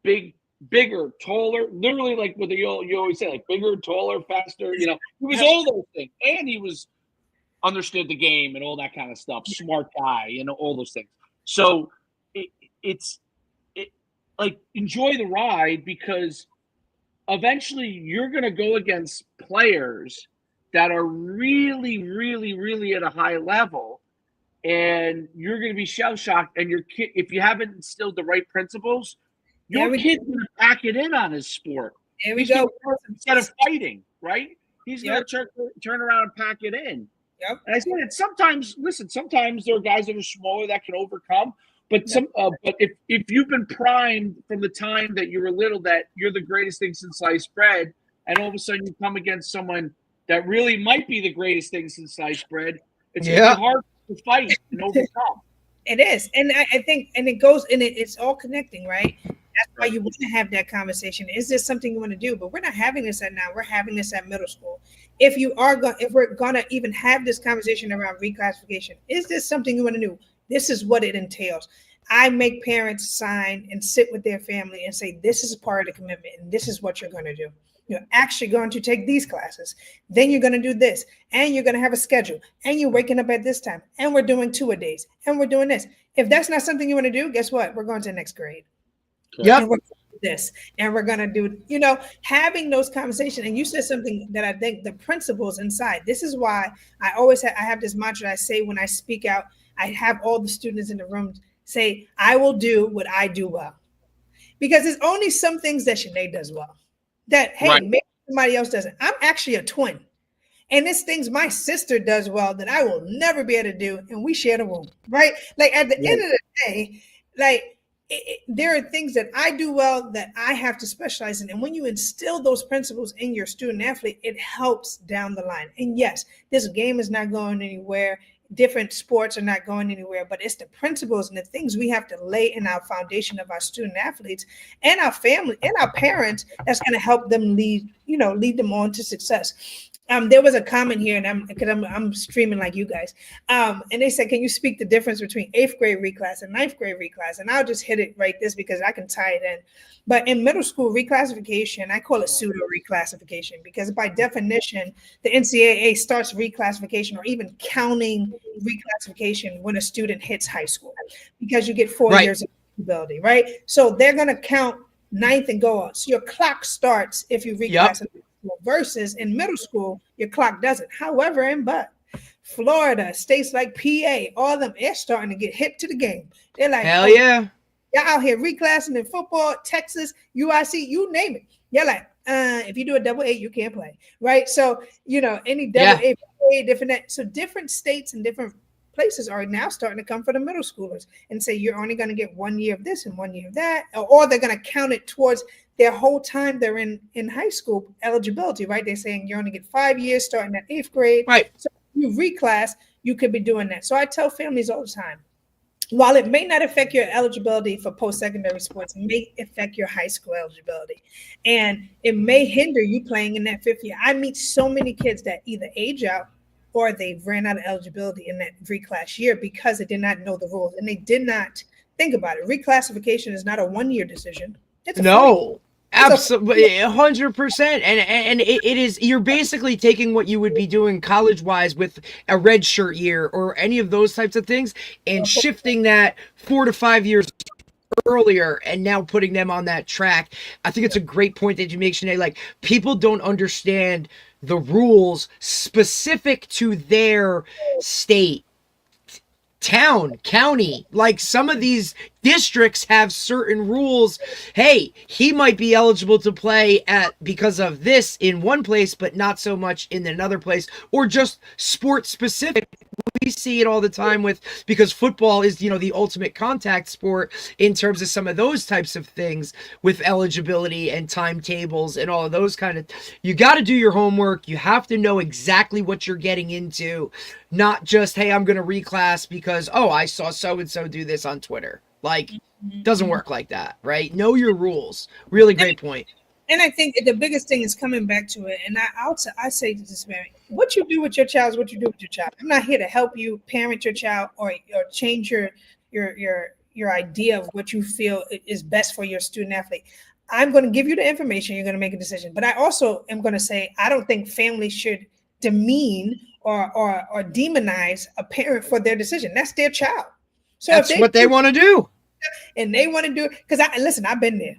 bigger, taller, literally like what you always say, like bigger, taller, faster. He was all those things, and he was understood the game and all that kind of stuff. Smart guy, all those things. So it's like enjoy the ride, because eventually you're going to go against players that are really, really, really at a high level, and you're going to be shell shocked. And your kid, if you haven't instilled the right principles, your kid's going to pack it in on his sport.
There we go.
Instead of fighting, right? He's going to turn around and pack it in.
Yep.
And I said it sometimes. Listen, sometimes there are guys that are smaller that can overcome. But but if you've been primed from the time that you were little that you're the greatest thing since sliced bread, and all of a sudden you come against someone that really might be the greatest thing since sliced bread, it's really hard to fight and overcome.
It is, and I think, and it goes, and it's all connecting, right? That's why you want to have that conversation. Is this something you want to do? But we're not having this at now. We're having this at middle school. If we're gonna even have this conversation around reclassification, is this something you want to do? This is what it entails. I make parents sign and sit with their family and say, this is part of the commitment, and this is what you're going to do. You're actually going to take these classes. Then you're going to do this, and you're going to have a schedule, and you're waking up at this time, and we're doing 2-a-days, and we're doing this. If that's not something you want to do, guess what? We're going to the next grade.
Yep.
And we're going to do this, and we're going to do, having those conversations. And you said something that I think the principles inside. This is why I have this mantra I say when I speak out. I have all the students in the room say, I will do what I do well. Because there's only some things that Shanay does well. That, hey, maybe somebody else doesn't. I'm actually a twin. And there's things my sister does well that I will never be able to do. And we share the room, right? Like at the end of the day, like there are things that I do well that I have to specialize in. And when you instill those principles in your student athlete, it helps down the line. And yes, this game is not going anywhere. Different sports are not going anywhere, but it's the principles and the things we have to lay in our foundation of our student athletes and our family and our parents that's going to help them lead them on to success. There was a comment here, and I'm streaming like you guys, and they said, can you speak the difference between 8th grade reclass and 9th grade reclass? And I'll just hit it right this because I can tie it in. But in middle school reclassification, I call it pseudo reclassification, because by definition, the NCAA starts reclassification or even counting reclassification when a student hits high school, because you get 4 years of eligibility, right? So they're going to count 9th and go on. So your clock starts if you reclassify. Versus in middle school, your clock doesn't. However, Florida, states like PA, all of them, they're starting to get hip to the game. They're like,
hell yeah.
Y'all out here reclassing in football, Texas, UIC, you name it. You're like, if you do a double A, you can't play, right? So, any double A, different. So different states and different places are now starting to come for the middle schoolers and say, you're only going to get 1 year of this and 1 year of that, or they're going to count it towards their whole time they're in high school eligibility, right? They're saying you only get 5 years starting at 8th grade.
Right.
So if you reclass, you could be doing that. So I tell families all the time, while it may not affect your eligibility for post-secondary sports, it may affect your high school eligibility. And it may hinder you playing in that 5th year. I meet so many kids that either age out or they ran out of eligibility in that reclass year because they did not know the rules and they did not think about it. Reclassification is not a 1 year decision. It's a
absolutely 100%. And it is, you're basically taking what you would be doing college wise with a red shirt year or any of those types of things and shifting that 4 to 5 years earlier and now putting them on that track. I think it's a great point that you make, Shanay. Like, people don't understand the rules specific to their state, town, county. Like, some of these districts have certain rules. Hey, he might be eligible to play because of this in one place, but not so much in another place, or just sport specific. we see it all the time because football is, the ultimate contact sport in terms of some of those types of things with eligibility and timetables and all of those you got to do your homework. You have to know exactly what you're getting into, not just, hey, I'm going to reclass because, oh, I saw so-and-so do this on Twitter. Doesn't work like that, right? Know your rules. Really great point.
And I think the biggest thing is coming back to it. And I say to this parent, what you do with your child is what you do with your child. I'm not here to help you parent your child or change your idea of what you feel is best for your student athlete. I'm going to give you the information. You're going to make a decision. But I also am going to say, I don't think families should demean or demonize a parent for their decision. That's their child. So
that's what they want to do.
And they want to do it because I've been there,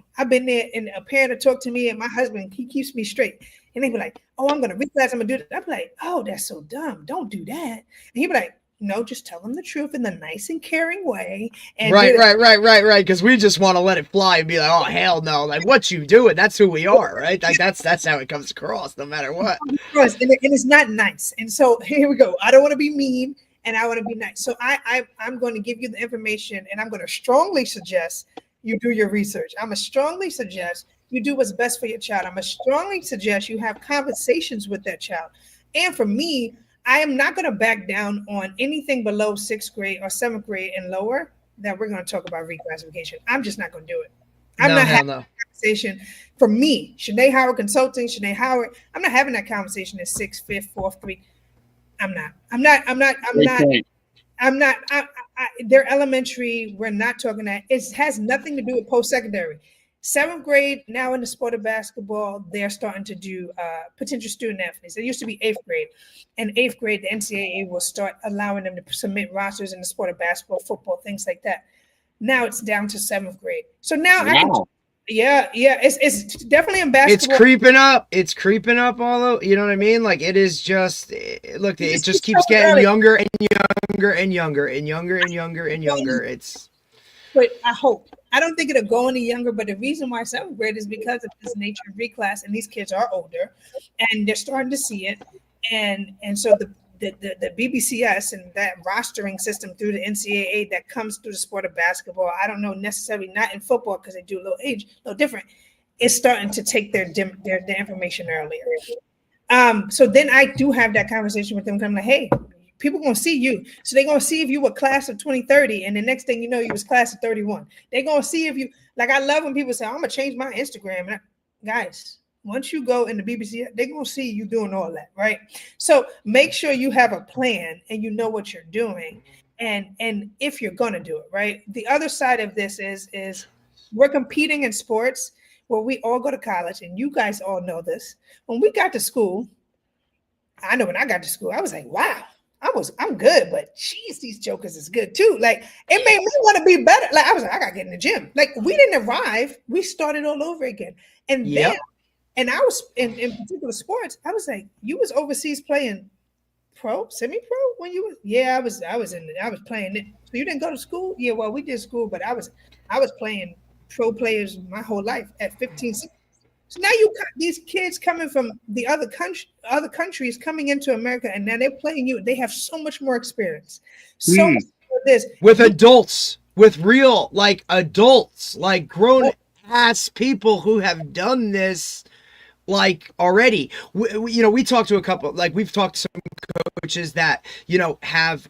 and a parent will talk to me, and my husband, he keeps me straight, and they be like, oh, I'm gonna reclass, I'm gonna do that. I'm like, oh, that's so dumb, don't do that. And he be like, no, just tell them the truth in the nice and caring way. And
right, because we just want to let it fly and be like, oh, hell no, like, what you doing, that's who we are, right? Like that's how it comes across no matter what.
And it's not nice. And so here we go, I don't want to be mean and I want to be nice. So I'm going to give you the information, and I'm going to strongly suggest you do your research. I'm going to strongly suggest you do what's best for your child. I'm going to strongly suggest you have conversations with that child. And for me, I am not going to back down on anything below 6th grade or 7th grade and lower that we're going to talk about reclassification. I'm just not going to do it. I'm not having a conversation. For me, Shanay Howard Consulting, Shanay Howard, I'm not having that conversation at 6th, 5th, 4th grade. They're elementary. We're not talking that. It has nothing to do with post-secondary. 7th grade, now in the sport of basketball, they're starting to do potential student athletes. It used to be 8th grade. And 8th grade, the NCAA will start allowing them to submit rosters in the sport of basketball, football, things like that. Now it's down to 7th grade. So now it's definitely in basketball.
It's creeping up all over. You know what I mean? Like, it is just, look, it just keeps getting younger and younger and younger and younger and younger and younger.
But I don't think it'll go any younger, but the reason why 7th grade is because of this nature of reclass, and these kids are older and they're starting to see it. And so the BBCS and that rostering system through the NCAA that comes through the sport of basketball, I don't know necessarily not in football because they do a little different. It's starting to take their information earlier. So then I do have that conversation with them. I'm like, hey, people going to see you. So they're going to see if you were class of 2030. And the next thing you know, you was class of 31. They're going to see if you, like, I love when people say, I'm going to change my Instagram. Guys, once you go in the BBC, they're going to see you doing all that, right? So make sure you have a plan and you know what you're doing. And if you're going to do it, right? The other side of this is we're competing in sports where we all go to college, and you guys all know this. When we got to school, I know when I got to school, I was like, wow. I'm good, but geez, these jokers is good too. Like, it made me want to be better. Like, I was like, I gotta get in the gym. Like, we didn't arrive, we started all over again. And then, and I was in particular sports, I was like, you was overseas playing pro, semi-pro when you was, I was playing it. So you didn't go to school? Yeah, well, we did school, but I was playing pro players my whole life at 15, 16. So now you got these kids coming from the other countries coming into America, and now they're playing you. They have so much more experience. So much more this
with adults, with real adults, like grown ass people who have done this already. We talked to a couple, we've talked to some coaches that have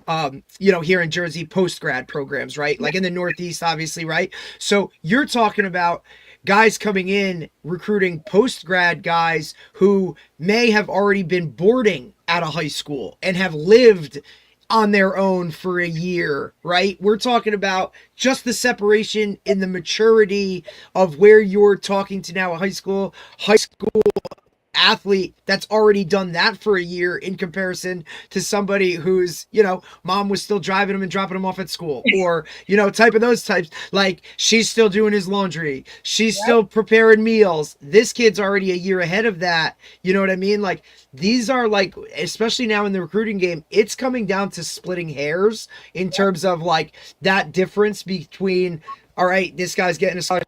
here in Jersey post-grad programs, right? Like in the Northeast, obviously, right? So you're talking about guys coming in recruiting post-grad guys who may have already been boarding out of high school and have lived on their own for a year, right? We're talking about just the separation in the maturity of where you're talking to now a high school athlete that's already done that for a year in comparison to somebody who's, mom was still driving him and dropping him off at school, or, types. Like, she's still doing his laundry. She's still preparing meals. This kid's already a year ahead of that. You know what I mean? Like, these are especially now in the recruiting game, it's coming down to splitting hairs in terms of that difference between, all right, this guy's getting a scholarship,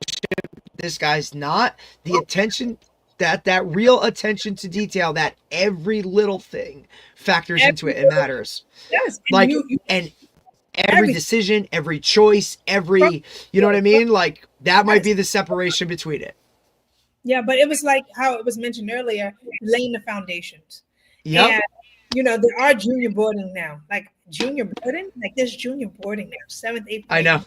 this guy's not. The attention that real attention to detail, that every little thing factors into it and matters.
Yes, and
Like,
you
and every decision, every choice, every, you know what I mean? Like, that might be the separation between it.
Yeah, but it was like how it was mentioned earlier, laying the foundations.
Yep.
And there are junior boarding now. Like junior boarding, like there's junior boarding now, 7th, 8th
I
grade.
know.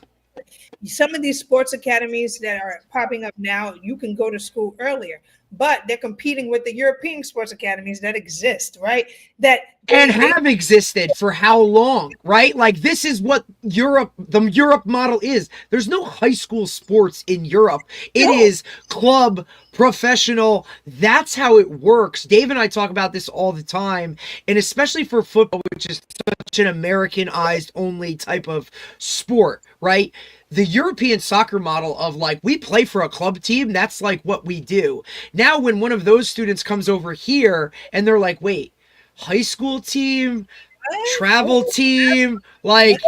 Some of these sports academies that are popping up now, you can go to school earlier, but they're competing with the European sports academies that exist, right?
And have existed for how long, right? Like, this is what the Europe model is. There's no high school sports in Europe. It is club, professional. That's how it works. Dave and I talk about this all the time, and especially for football, which is such an Americanized only type of sport, right? The European soccer model of like, we play for a club team, that's like what we do. Now, when one of those students comes over here and they're like, wait, high school team, travel team, like,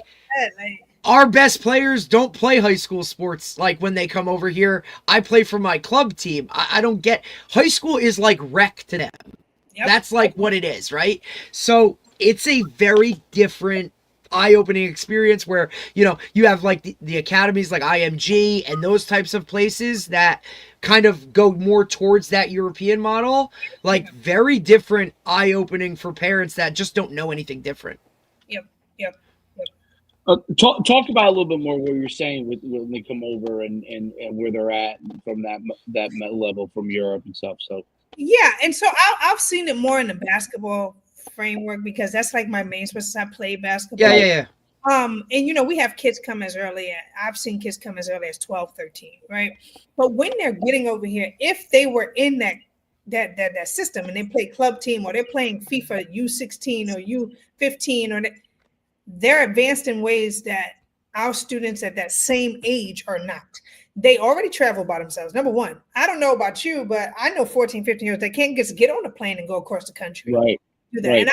our best players don't play high school sports. Like, when they come over here, I play for my club team. I don't get, high school is like rec to them. Yep. That's like what it is, right? So it's a very different eye-opening experience where, you have like the academies like IMG and those types of places that kind of go more towards that European model, like very different, eye-opening for parents that just don't know anything different.
Yep.
Talk about a little bit more what you're saying when they come over and where they're at from that level from Europe and stuff. So
yeah, and so I've seen it more in the basketball framework because that's like my main sport since I play basketball.
Yeah.
And we have kids come as early I've seen kids come as early as 12, 13, right? But when they're getting over here, if they were in that system and they play club team or they're playing FIFA U16 or U15 or they're advanced in ways that our students at that same age are not. They already travel by themselves. Number one, I don't know about you, but I know 14, 15 years, they can't just get on a plane and go across the country.
Right.
Do that. Right.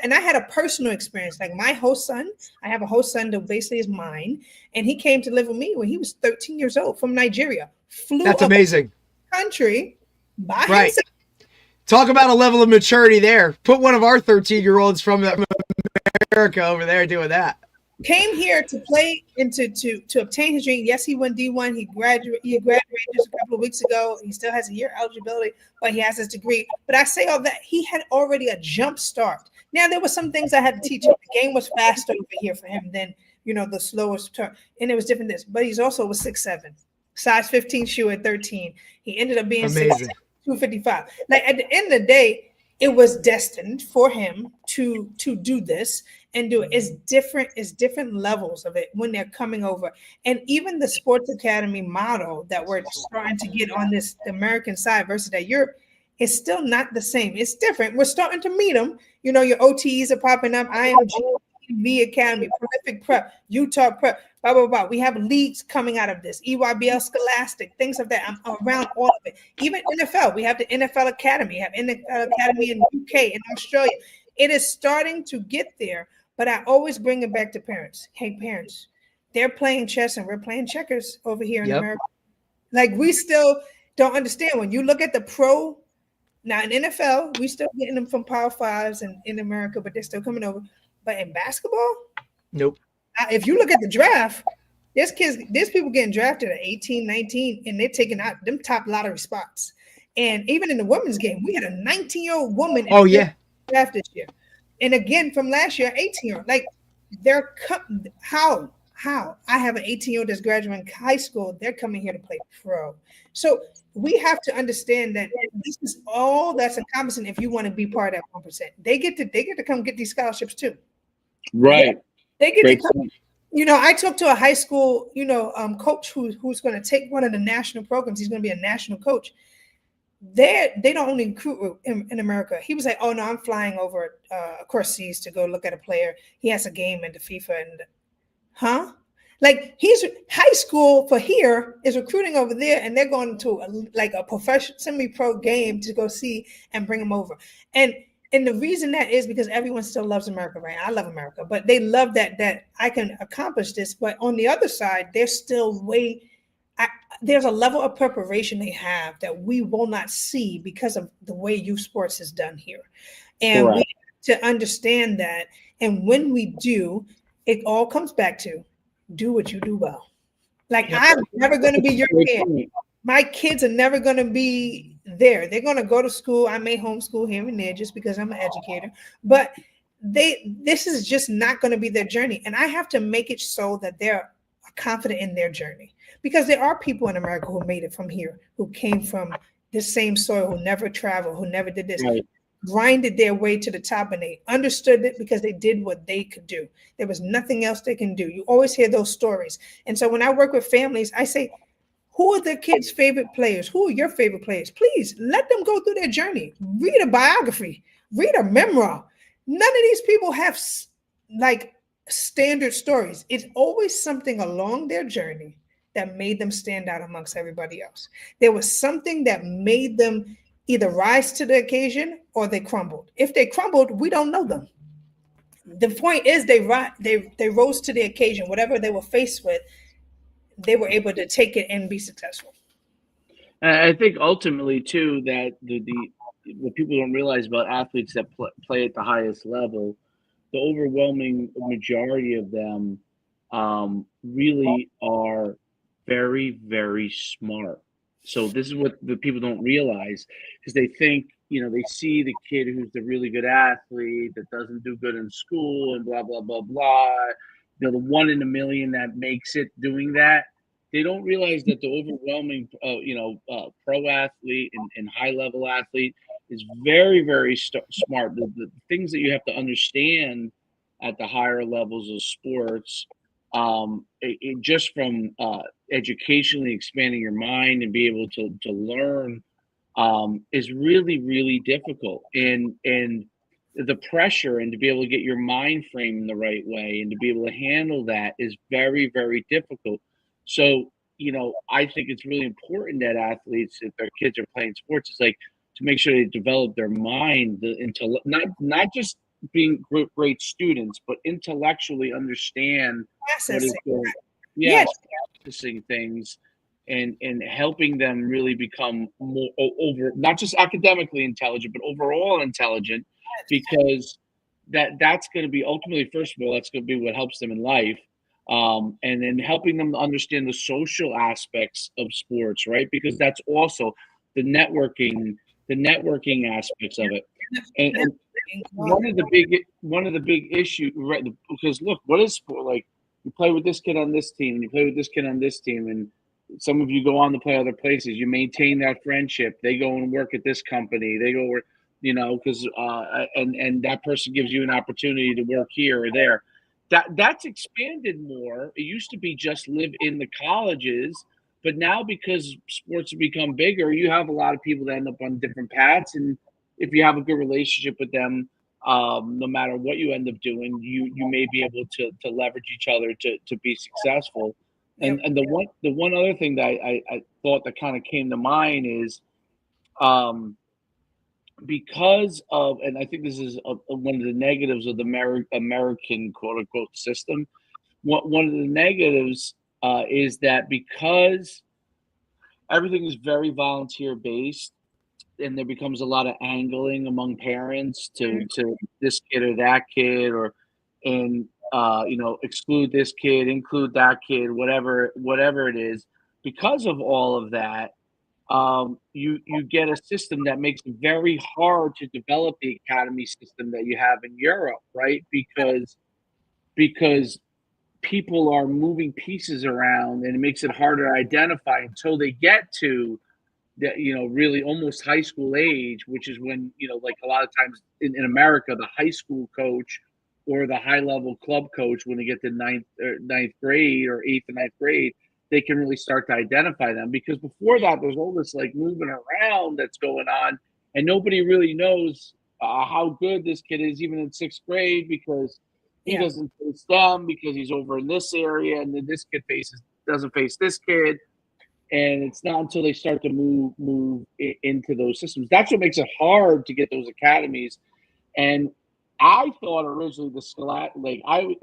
And I had a personal experience. Like my host son, I have a host son that basically is mine, and he came to live with me when he was 13 years old from Nigeria.
That's amazing.
Country by
right.
himself.
Talk about a level of maturity there. Put one of our 13-year-olds from America over there doing that.
Came here to play and to obtain his dream. Yes, he went D1. He graduated just a couple of weeks ago. He still has a year eligibility, but he has his degree. But I say all that, he had already a jump start. Now, there were some things I had to teach him. The game was faster over here for him than, the slowest turn. And it was different this. But he's also was 6'7", size 15 shoe at 13. He ended up being 6'7", 255. Like at the end of the day, it was destined for him to do this and do it. It's different levels of it when they're coming over. And even the sports academy model that we're starting to get on the American side versus that Europe is still not the same. It's different. We're starting to meet them. Your OTEs are popping up. IMG Academy, Prolific Prep, Utah Prep, blah, blah, blah. We have leagues coming out of this, EYBL Scholastic, things of that. I'm around all of it. Even NFL, we have the NFL Academy, have NFL Academy in the UK, in Australia. It is starting to get there, but I always bring it back to parents. Hey, parents, they're playing chess and we're playing checkers over here in America. Like, we still don't understand. When you look at the pro, now in NFL, we still getting them from Power Fives and in America, but they're still coming over. But in basketball,
nope.
If you look at the draft, there's people getting drafted at 18, 19, and they're taking out them top lottery spots. And even in the women's game, we had a 19-year-old woman draft this year. And again, from last year, 18-year-old. Like, how? I have an 18-year-old that's graduating high school. They're coming here to play pro. So we have to understand that this is all that's encompassing if you want to be part of that 1%. They get to come get these scholarships too.
Right.
They get to come. I talked to a high school, coach who's going to take one of the national programs. He's going to be a national coach. They don't only recruit in America. He was like, oh no, I'm flying over across seas to go look at a player. He has a game into FIFA and like he's high school for here is recruiting over there, and they're going to a professional semi-pro game to go see and bring them over. And the reason that is because everyone still loves America, right? I love America, but they love that I can accomplish this. But on the other side, they're still way there's a level of preparation they have that we will not see because of the way youth sports is done here. And we
Correct.
have to understand that. And when we do, it all comes back to do what you do well. Like,
Yep.
I'm never going to be your
Great
kid.
point.
My kids are never going to be there. They're going to go to school. I may homeschool here and there just because I'm an educator, but this is just not going to be their journey. And I have to make it so that they're confident in their journey, because there are people in America who made it from here, who came from this same soil, who never traveled, who never did this,
Right.
grinded their way to the top, and they understood it because they did what they could do. There was nothing else they can do. You always hear those stories. And so when I work with families, I say, who are the kids' favorite players? Who are your favorite players? Please let them go through their journey. Read a biography, read a memoir. None of these people have like standard stories. It's always something along their journey that made them stand out amongst everybody else. There was something that made them either rise to the occasion or they crumbled. If they crumbled, we don't know them. The point is they rose to the occasion. Whatever they were faced with, they were able to take it and be successful.
And I think ultimately too that the what people don't realize about athletes that play at the highest level, the overwhelming majority of them really are very, very smart. So this is what the people don't realize, because they think, they see the kid who's the really good athlete that doesn't do good in school and blah, blah, blah, blah. The one in a million that makes it doing that. They don't realize that the overwhelming, pro athlete and high level athlete is very, very smart. The things that you have to understand at the higher levels of sports, just from educationally expanding your mind and be able to learn, is really, really difficult. And the pressure and to be able to get your mind framed in the right way and to be able to handle that is very, very difficult. So, I think it's really important that athletes, if their kids are playing sports, it's like to make sure they develop their mind into not just being great students, but intellectually understand what is
Processing.
going.
Yes.
Yes, practicing things and helping them really become more over, not just academically intelligent, but overall intelligent, because that's going to be ultimately, first of all, that's going to be what helps them in life. And then helping them understand the social aspects of sports, right? Because that's also the networking aspects of it. And one of the big issues, right? Because look, what is sport like? You play with this kid on this team, and you play with this kid on this team, and some of you go on to play other places. You maintain that friendship. They go and work at this company. They go work, because and that person gives you an opportunity to work here or there. That's expanded more. It used to be just live in the colleges, but now because sports have become bigger, you have a lot of people that end up on different paths. And if you have a good relationship with them, no matter what you end up doing, you may be able to leverage each other to be successful. And
Yep.
and the one other thing that I thought that kind of came to mind is, because of, and I think this is one of the negatives of the American quote unquote system. One of the negatives is that because everything is very volunteer based, and there becomes a lot of angling among parents to this kid or that kid, and exclude this kid, include that kid, whatever it is. Because of all of that, you get a system that makes it very hard to develop the academy system that you have in Europe, right? Because people are moving pieces around, and it makes it harder to identify until they get to that, really almost high school age, which is when, like a lot of times in America, the high school coach or the high level club coach, when they get to ninth grade or eighth and ninth grade, they can really start to identify them. Because before that, there's all this like moving around that's going on, and nobody really knows how good this kid is, even in sixth grade, because he
Yeah.
doesn't face them, because he's over in this area, and then this kid doesn't face this kid. And it's not until they start to move into those systems. That's what makes it hard to get those academies. And I thought originally the Scholastic, like I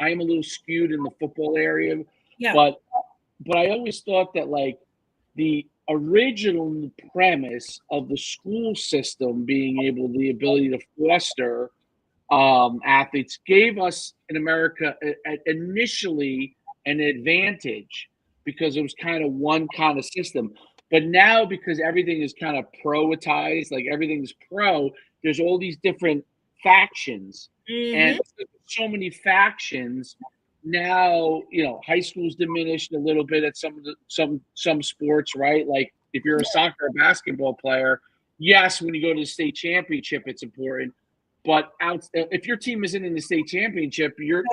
am a little skewed in the football area,
Yeah.
but but I always thought that like the original premise of the school system being able the ability to foster athletes gave us in America initially an advantage because it was kind of one kind of system. But now, because everything is kind of pro-atized, like everything's pro, there's all these different factions, and so many factions. Now, high school's diminished a little bit at some sports, right? Like if you're a soccer or basketball player, yes, when you go to the state championship, it's important. But if your team isn't in the state championship, your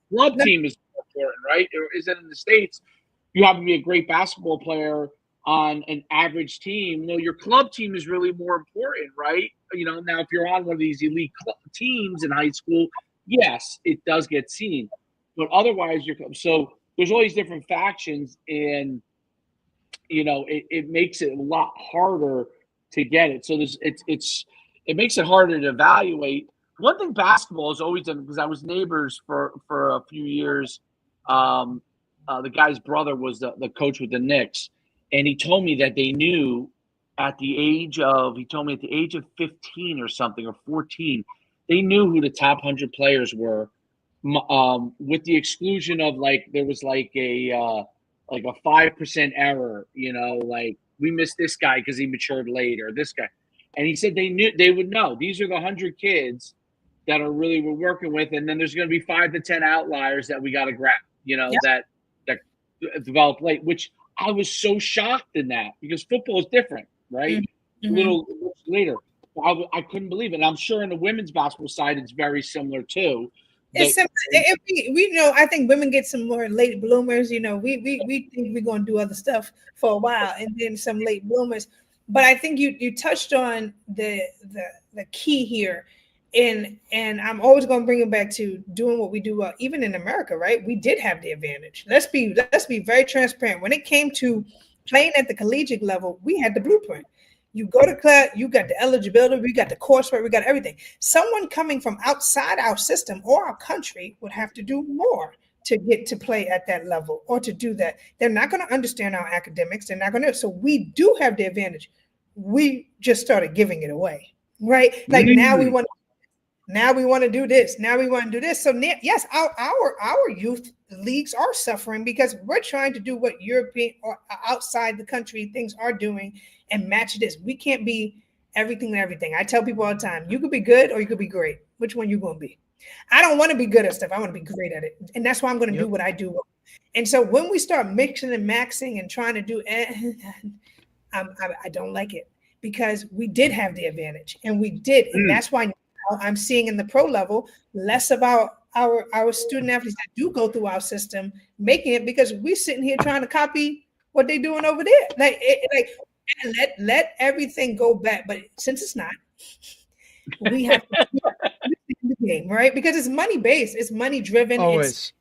club team is important, right? Or is it in the States? You have to be a great basketball player on an average team. No, your club team is really more important, right? Now if you're on one of these elite teams in high school, yes, it does get seen. But otherwise, so there's all these different factions, and it makes it a lot harder to get it. So it makes it harder to evaluate. One thing basketball has always done, because I was neighbors for a few years. The guy's brother was the coach with the Knicks, and he told me that they knew at the age of 15 or something, or 14, they knew who the top 100 players were, with the exclusion of there was a 5% error, like we missed this guy because he matured late, or this guy. And he said they would know these are the 100 kids that are really we're working with, and then there's going to be 5 to 10 outliers that we got to grab, that develop late. Which I was so shocked in that, because football is different, right? A little later, I couldn't believe it. And I'm sure in the women's basketball side, it's very similar too.
It's we know. I think women get some more late bloomers. We think we're going to do other stuff for a while, and then some late bloomers. But I think you touched on the key here, and I'm always going to bring it back to doing what we do well, even in America, right? We did have the advantage. Let's be very transparent. When it came to playing at the collegiate level, we had the blueprint. You go to class, you got the eligibility, we got the coursework, we got everything. Someone coming from outside our system or our country would have to do more to get to play at that level, or to do that. They're not going to understand our academics. They're not going to. So we do have the advantage. We just started giving it away, right? Like now we want to do this. Now we want to do this. So yes, our youth leagues are suffering because we're trying to do what European or outside the country things are doing and match this. We can't be everything and everything. I tell people all the time, you could be good or you could be great. Which one you going to be? I don't want to be good at stuff. I want to be great at it. And that's why I'm going to do what I do. And so when we start mixing and maxing and trying to do, I don't like it, because we did have the advantage, and we did. And that's why now I'm seeing in the pro level less of our student athletes that do go through our system making it, because we're sitting here trying to copy what they're doing over there. Let everything go back. But since it's not, we have to the game, right? Because it's money based, it's money driven.
Always.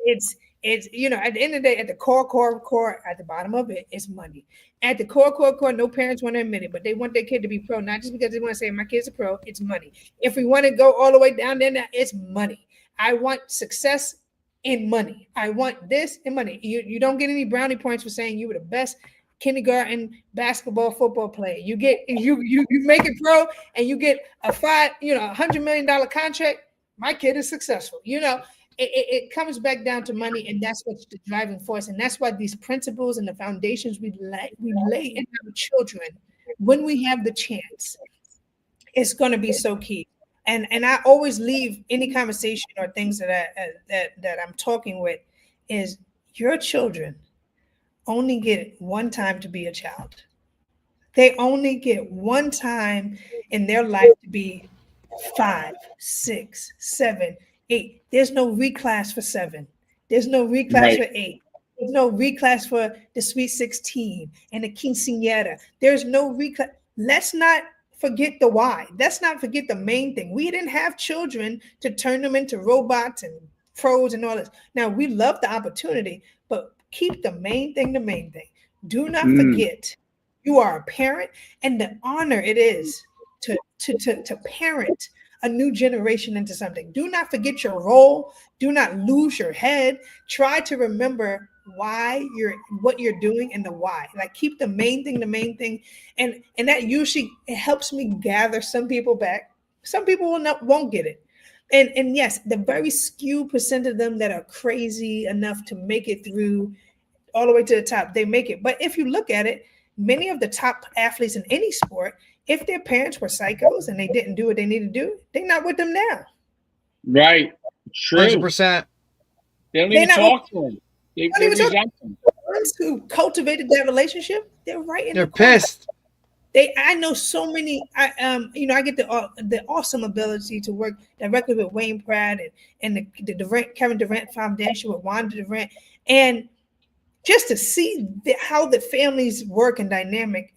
It's at the end of the day, at the core, at the bottom of it, it's money. At the core, no parents want to admit it, but they want their kid to be pro, not just because they want to say my kid's a pro. It's money. If we want to go all the way down there, it's money. I want success in money. I want this in money. You don't get any brownie points for saying you were the best kindergarten basketball football player. You make it pro and you get a $100 million contract. My kid is successful. It comes back down to money, and that's what's the driving force. And that's why these principles and the foundations we lay in our children when we have the chance, it's going to be so key. And I always leave any conversation or things that I'm talking with is your children only get one time to be a child. They only get one time in their life to be 5, 6, 7, 8. There's no reclass for 7. There's no reclass for 8. There's no reclass for the Sweet 16 and the quinceañera. There's no reclass. Let's not forget the why. Let's not forget the main thing. We didn't have children to turn them into robots and pros and all this. Now, we love the opportunity, but keep the main thing the main thing. Do not forget you are a parent, and the honor it is to parent a new generation into something. Do not forget your role. Do not lose your head. Try to remember what you're doing and the why. Like keep the main thing, and that usually it helps me gather some people back. Some people won't get it. And yes, the very few percent of them that are crazy enough to make it through all the way to the top, they make it. But if you look at it, many of the top athletes in any sport, if their parents were psychos and they didn't do what they needed to do, they're not with them now.
Right. True.
100%.
They don't even talk to them. They resent them.
The ones who cultivated that relationship, they're right in
They're
the corner.
pissed.
I know so many. I get the awesome ability to work directly with Wayne Pratt and the Kevin Durant Foundation with Wanda Durant, and just to see how the families work and dynamic.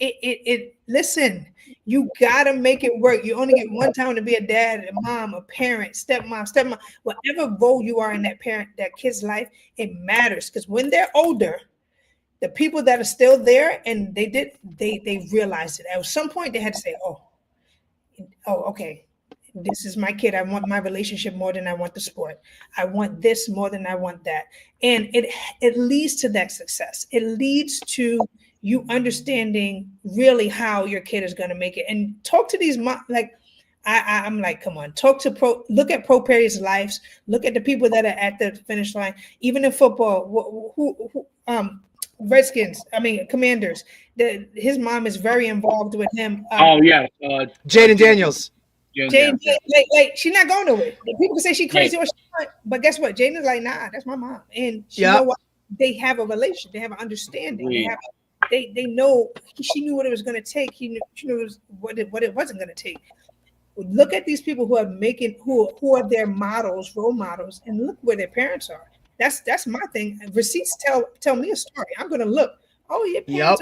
Listen, you gotta make it work. You only get one time to be a dad, a mom, a parent, stepmom, whatever role you are in that kid's life. It matters because when they're older, the people that are still there and they realized it at some point. They had to say, oh, okay, this is my kid. I want my relationship more than I want the sport. I want this more than I want that. And it leads to that success. It leads to you understanding really how your kid is going to make it. And talk to these I'm like, come on, look at pro players' lives. Look at the people that are at the finish line. Even in football, Commanders. His mom is very involved with him.
Jaden Daniels.
Jaden, like she's not going nowhere. People can say she's crazy or she's not, but guess what? Jaden is like, nah, that's my mom, and you know what? They have a relation. They have an understanding. They know. She knew what it was going to take. She knew what it wasn't going to take. Look at these people who are their models, role models, and look where their parents are. That's my thing. Receipts tell me a story. I'm gonna look. Oh, your parents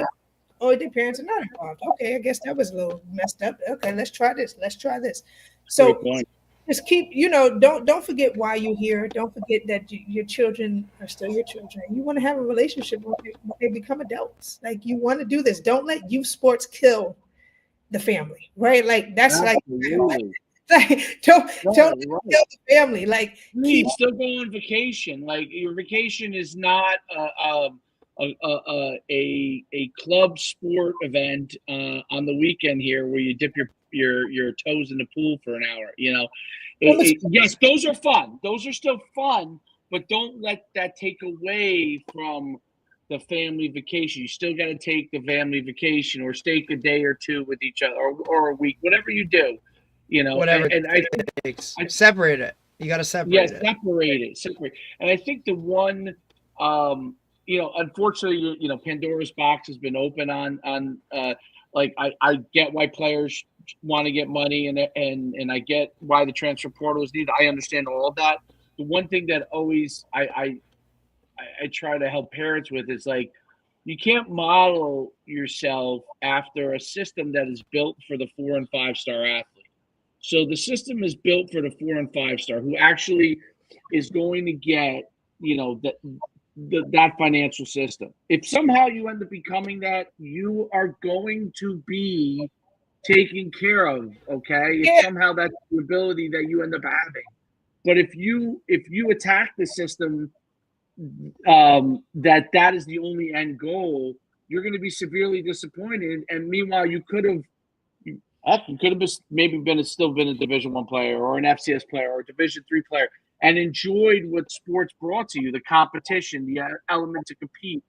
their parents are not involved. Okay, I guess that was a little messed up. Okay, let's try this. So just keep, don't forget why you're here. Don't forget that your children are still your children. You want to have a relationship when they become adults. Like you want to do this. Don't let youth sports kill the family, right? Like that's
Absolutely.
don't kill the family. Like
keep still go on vacation. Like your vacation is not a club sport event on the weekend here where you dip your toes in the pool for an hour. Yes, those are fun. Those are still fun, but don't let that take away from the family vacation. You still got to take the family vacation or stay a day or two with each other or a week, whatever you do.
Whatever
and
it takes. Separate it. You got to separate it.
Separate. And I think the one, unfortunately, Pandora's box has been open on I get why players want to get money and I get why the transfer portal is needed. I understand all of that. The one thing that always I try to help parents with is like, you can't model yourself after a system that is built for the 4 and 5 star athlete. So the system is built for the 4 and 5 star who actually is going to get, that financial system. If somehow you end up becoming that, you are going to be taken care of. Okay. If somehow that's the ability that you end up having. But if you attack the system, that is the only end goal, you're going to be severely disappointed. And meanwhile, you could have maybe still been a Division I player or an FCS player or a Division III player and enjoyed what sports brought to you, the competition, the element to compete,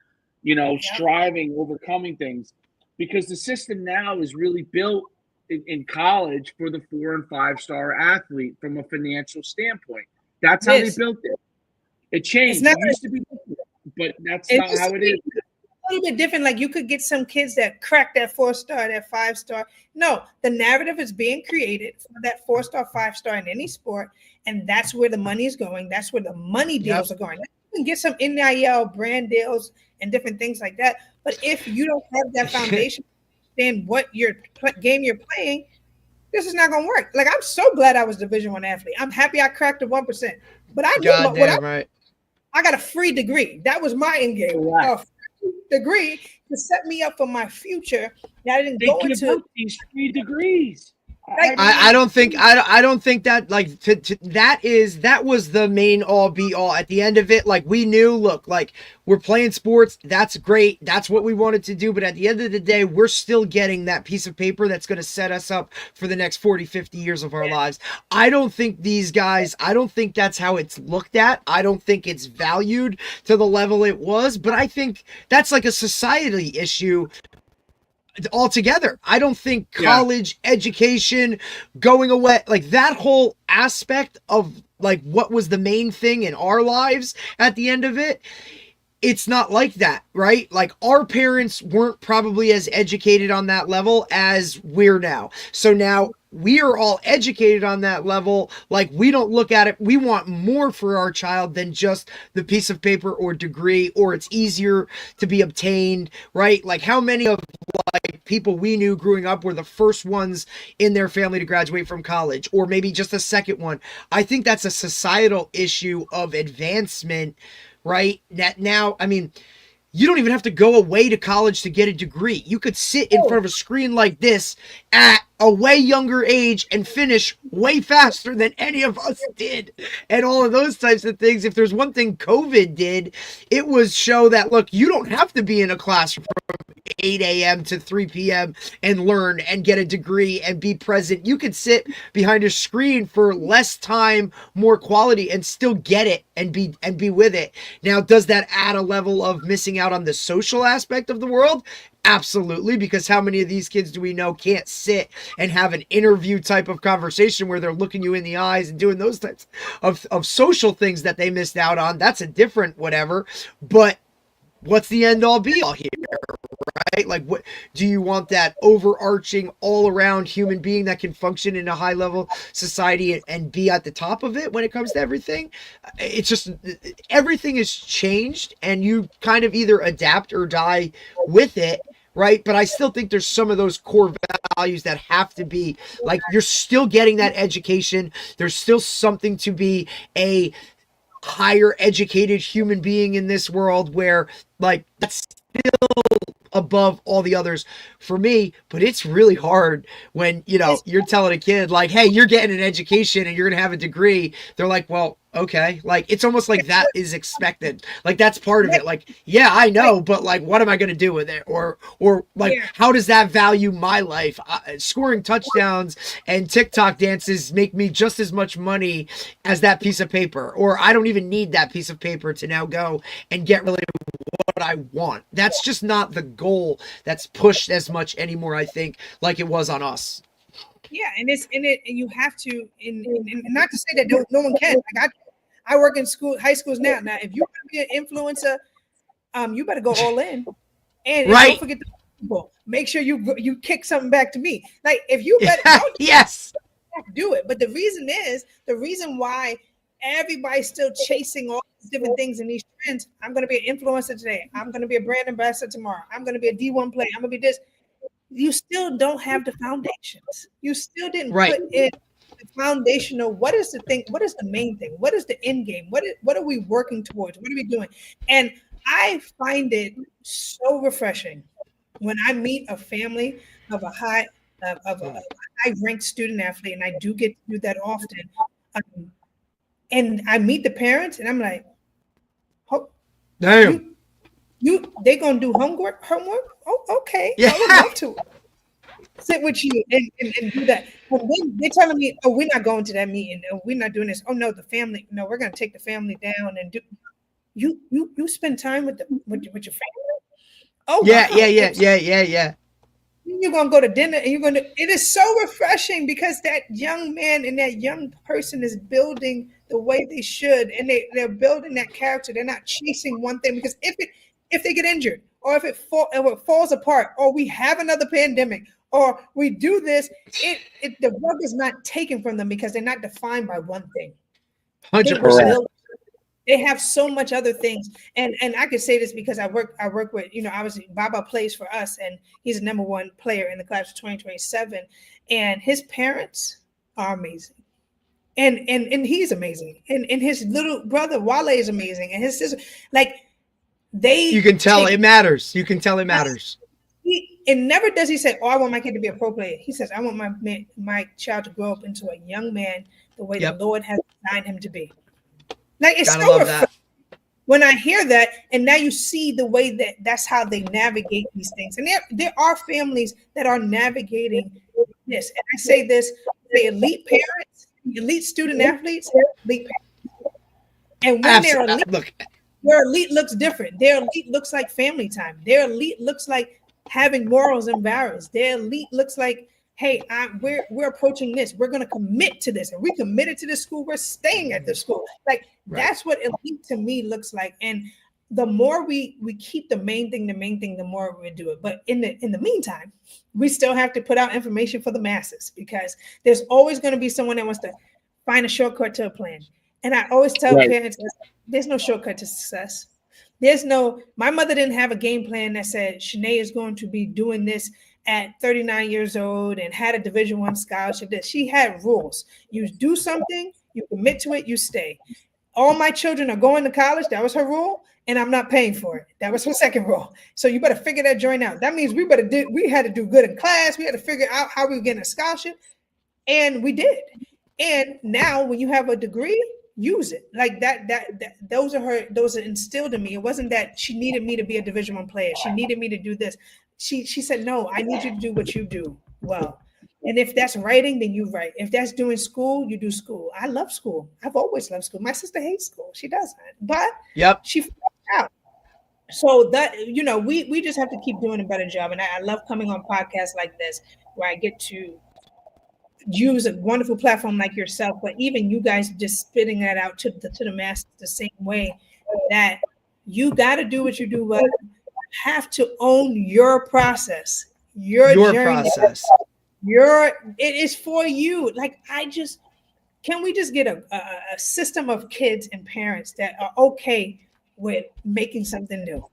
striving, overcoming things. Because the system now is really built in college for the 4 and 5 star athlete from a financial standpoint. That's how they built it. It changed. It used to be different, but that's not how it is.
A little bit different. Like you could get some kids that crack that 4 star, that 5 star. No, the narrative is being created for that 4 star, 5 star in any sport, and that's where the money is going. That's where the money deals are going. You can get some NIL brand deals and different things like that, but if you don't have that foundation, then what game you're playing, this is not going to work. Like I'm so glad I was Division I athlete. I'm happy I cracked the 1%, but I knew I got a free degree. That was my end game.
Right.
Degree to set me up for my future. That I didn't go into
these free degrees.
I don't think that like that was the main all be all at the end of it. Like we knew, look, like we're playing sports, that's great, that's what we wanted to do, but at the end of the day, we're still getting that piece of paper that's going to set us up for the next 40, 50 years of our lives. I don't think that's how it's looked at. I don't think it's valued to the level it was, but I think that's like a society issue altogether. I don't think college education going away, like that whole aspect of like what was the main thing in our lives at the end of it, it's not like that, right? Like our parents weren't probably as educated on that level as we're now. So now we are all educated on that level. Like we don't look at it. We want more for our child than just the piece of paper or degree, or it's easier to be obtained, right? Like how many of like people we knew growing up were the first ones in their family to graduate from college, or maybe just the second one. I think that's a societal issue of advancement, right? That now, I mean, you don't even have to go away to college to get a degree. You could sit in front of a screen like this at a way younger age and finish way faster than any of us did. And all of those types of things. If there's one thing COVID did, it was show that, look, you don't have to be in a classroom from 8 a.m. to 3 p.m. and learn and get a degree and be present. You could sit behind a screen for less time, more quality, and still get it and be with it. Now, does that add a level of missing out on the social aspect of the world? Absolutely, because how many of these kids do we know can't sit and have an interview type of conversation where they're looking you in the eyes and doing those types of social things that they missed out on? That's a different whatever. But what's the end all be all here, right? Like, what do you want, that overarching all around human being that can function in a high level society and be at the top of it when it comes to everything? It's just, everything has changed and you kind of either adapt or die with it, right? But I still think there's some of those core values that have to be, like, you're still getting that education. There's still something to be a higher educated human being in this world, where like that's still above all the others for me. But it's really hard when, you know, you're telling a kid like, hey, you're getting an education and you're gonna have a degree. They're like, well, okay. Like, it's almost like that is expected. Like, that's part of it. Like, yeah, I know, but like, what am I going to do with it? Or like, how does that value my life? Scoring touchdowns and TikTok dances make me just as much money as that piece of paper. Or I don't even need that piece of paper to now go and get really what I want. That's just not the goal that's pushed as much anymore, I think, like it was on us.
Yeah, and you have to, and not to say that no one can. Like I work in high schools now. Now, if you want to be an influencer, you better go all in, and don't forget the people. Make sure you kick something back to me. Like, if you better,
yes,
do it. But the reason why everybody's still chasing all these different things and these trends. I'm going to be an influencer today. I'm going to be a brand ambassador tomorrow. I'm going to be a D1 player. I'm going to be this. You still don't have the foundations. You still didn't put in the foundational. What is the thing? What is the main thing? What is the end game? What are we working towards? What are we doing? And I find it so refreshing when I meet a family of a high ranked student athlete, and I do get to do that often. And I meet the parents, and I'm like, oh,
damn.
They gonna do homework? Oh, okay.
Yeah.
I would love to sit with you and do that. But then they're telling me, oh, we're not going to that meeting. Oh, we're not doing this. Oh no, the family. No, we're gonna take the family down and do. You spend time with your family. Oh
yeah,
wow.
yeah.
You're gonna go to dinner and it is so refreshing because that young man and that young person is building the way they should, and they're building that character. They're not chasing one thing, because if they get injured, or if it falls apart, or we have another pandemic, or we do this, the rug is not taken from them because they're not defined by one thing.
100%.
They have so much other things, and I could say this because I work with, obviously Baba plays for us, and he's a number one player in the class of 2027, and his parents are amazing, and he's amazing, and his little brother Wale is amazing, and his sister, like, you
can tell it matters. You can tell it matters.
And never does he say, "Oh, I want my kid to be a pro player." He says, "I want my child to grow up into a young man the way the
Yep.
Lord has designed him to be." Like it's
Gotta
so
love
refreshing
that.
when I hear that, and now you see the way that's how they navigate these things. And there are families that are navigating this. And I say this: the elite parents, elite student athletes, elite parents. And when they're
Absolutely.
elite,
Look,
their elite looks different. Their elite looks like family time. Their elite looks like having morals and values. Their elite looks like, hey, we're approaching this. We're going to commit to this, and we committed to this school. We're staying at the school. Like
Right.
that's what elite to me looks like. And the more we keep the main thing, the more we do it. But in the meantime, we still have to put out information for the masses, because there's always going to be someone that wants to find a shortcut to a plan. And I always tell
Right.
parents, there's no shortcut to success. My mother didn't have a game plan that said Shanay is going to be doing this at 39 years old and had a Division I scholarship. That she had rules. You do something, you commit to it, you stay. All my children are going to college. That was her rule, and I'm not paying for it. That was her second rule. So you better figure that joint out. That means we had to do good in class. We had to figure out how we were getting a scholarship, and we did. And now when you have a degree, use it. Like that those are instilled in me. It wasn't that she needed me to be a Division I player. She needed me to do this. She said, "No, I need you to do what you do well. And if that's writing, then you write. If that's doing school, you do school." I love school. I've always loved school. My sister hates school. She doesn't. But
yep.
she figured it out. So that, we just have to keep doing a better job. And I love coming on podcasts like this, where I get to use a wonderful platform like yourself, but even you guys just spitting that out to the masses the same way, that you got to do what you do well. You have to own your process, your journey.
Process.
It is for you. Like can we just get a system of kids and parents that are okay with making something new?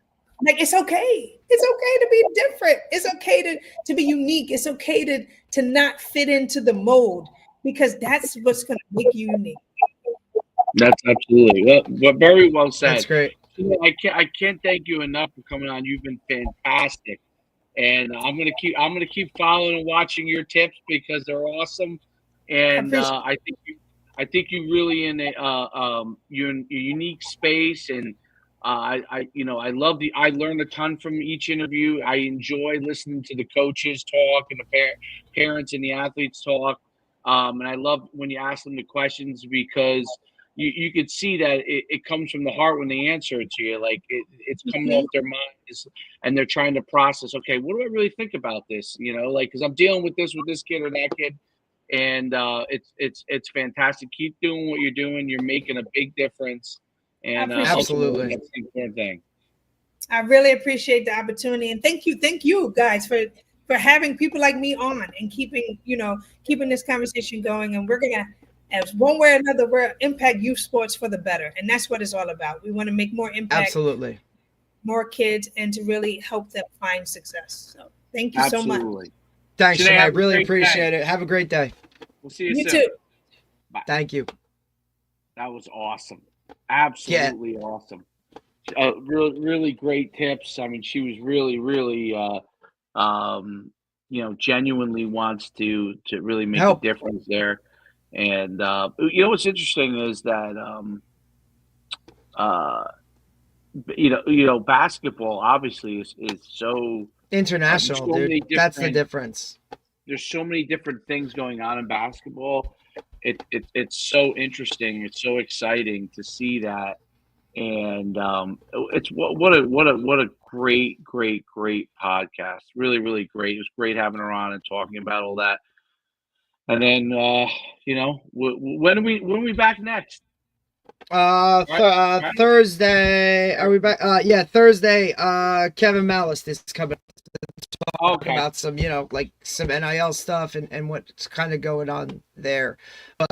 Like it's okay. It's okay to be different. It's okay to be unique. It's okay to not fit into the mold, because that's what's going to make you unique.
That's absolutely well, very well said.
That's great.
I can't thank you enough for coming on. You've been fantastic, and I'm gonna keep following and watching your tips because they're awesome. And I think you really in you're in a unique space, and I learned a ton from each interview. I enjoy listening to the coaches talk and the parents and the athletes talk. And I love when you ask them the questions, because you could see that it comes from the heart when they answer it to you. Like it's coming off their minds, and they're trying to process, okay, what do I really think about this? Like, because I'm dealing with this kid or that kid. And it's fantastic. Keep doing what you're doing. You're making a big difference. And
Absolutely.
That's the important thing.
I really appreciate the opportunity, and thank you guys for having people like me on and keeping this conversation going. And we're gonna, as one way or another, we're impact youth sports for the better, and that's what it's all about. We want to make more impact,
Absolutely,
more kids, and to really help them find success. So thank you so much.
Thanks,
Shanay,
Shanay. I really appreciate it. Have a great day.
We'll see you
You
soon.
too.
Bye.
Thank you.
That was awesome. Absolutely awesome. Really, really great tips. I mean, she was really, really, genuinely wants to really make a difference there. And what's interesting is that basketball obviously is so
international, dude. That's the difference.
There's so many different things going on in basketball. It's so interesting. It's so exciting to see that, and it's what a great podcast. Really, really great. It was great having her on and talking about all that. And then when are we back next?
Thursday. Are we back? Yeah, Thursday. Kevin Malice is coming. Talk about some, some NIL stuff and what's kind of going on there. But,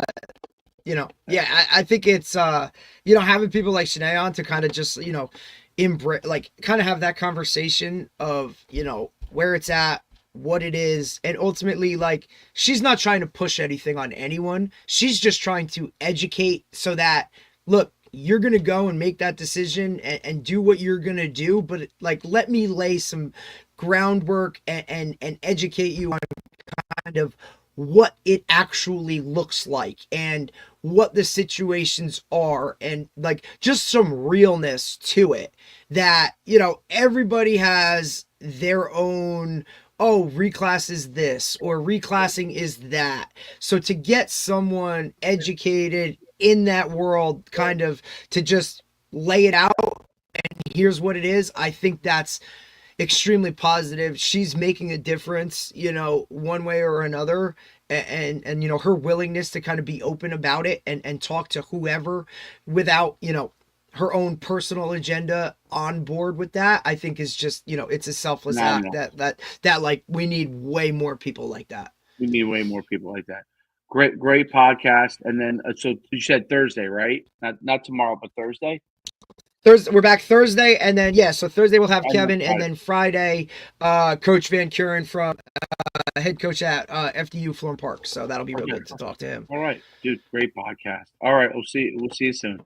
I think it's, having people like Shanay on to kind of just, embrace, kind of have that conversation of, where it's at, what it is. And ultimately, she's not trying to push anything on anyone. She's just trying to educate so that, look, you're going to go and make that decision and do what you're going to do. But let me lay some groundwork and educate you on kind of what it actually looks like and what the situations are, and like just some realness to it, that everybody has their own, oh, reclass is this or reclassing is that. So to get someone educated in that world, kind of to just lay it out and here's what it is, I think that's extremely positive. She's making a difference, one way or another. And her willingness to kind of be open about it and talk to whoever without, her own personal agenda on board with that, I think is just, it's a selfless act that like we need way more people like that.
We need way more people like that. Great podcast. And then, so you said Thursday, right? Not tomorrow, but Thursday.
Thursday, we're back Thursday, and then so Thursday we'll have Kevin, and then Friday, Coach Van Kuren from head coach at FDU Florham Park. So that'll be real good to talk to him.
All right, dude, great podcast. All right, we'll see you soon.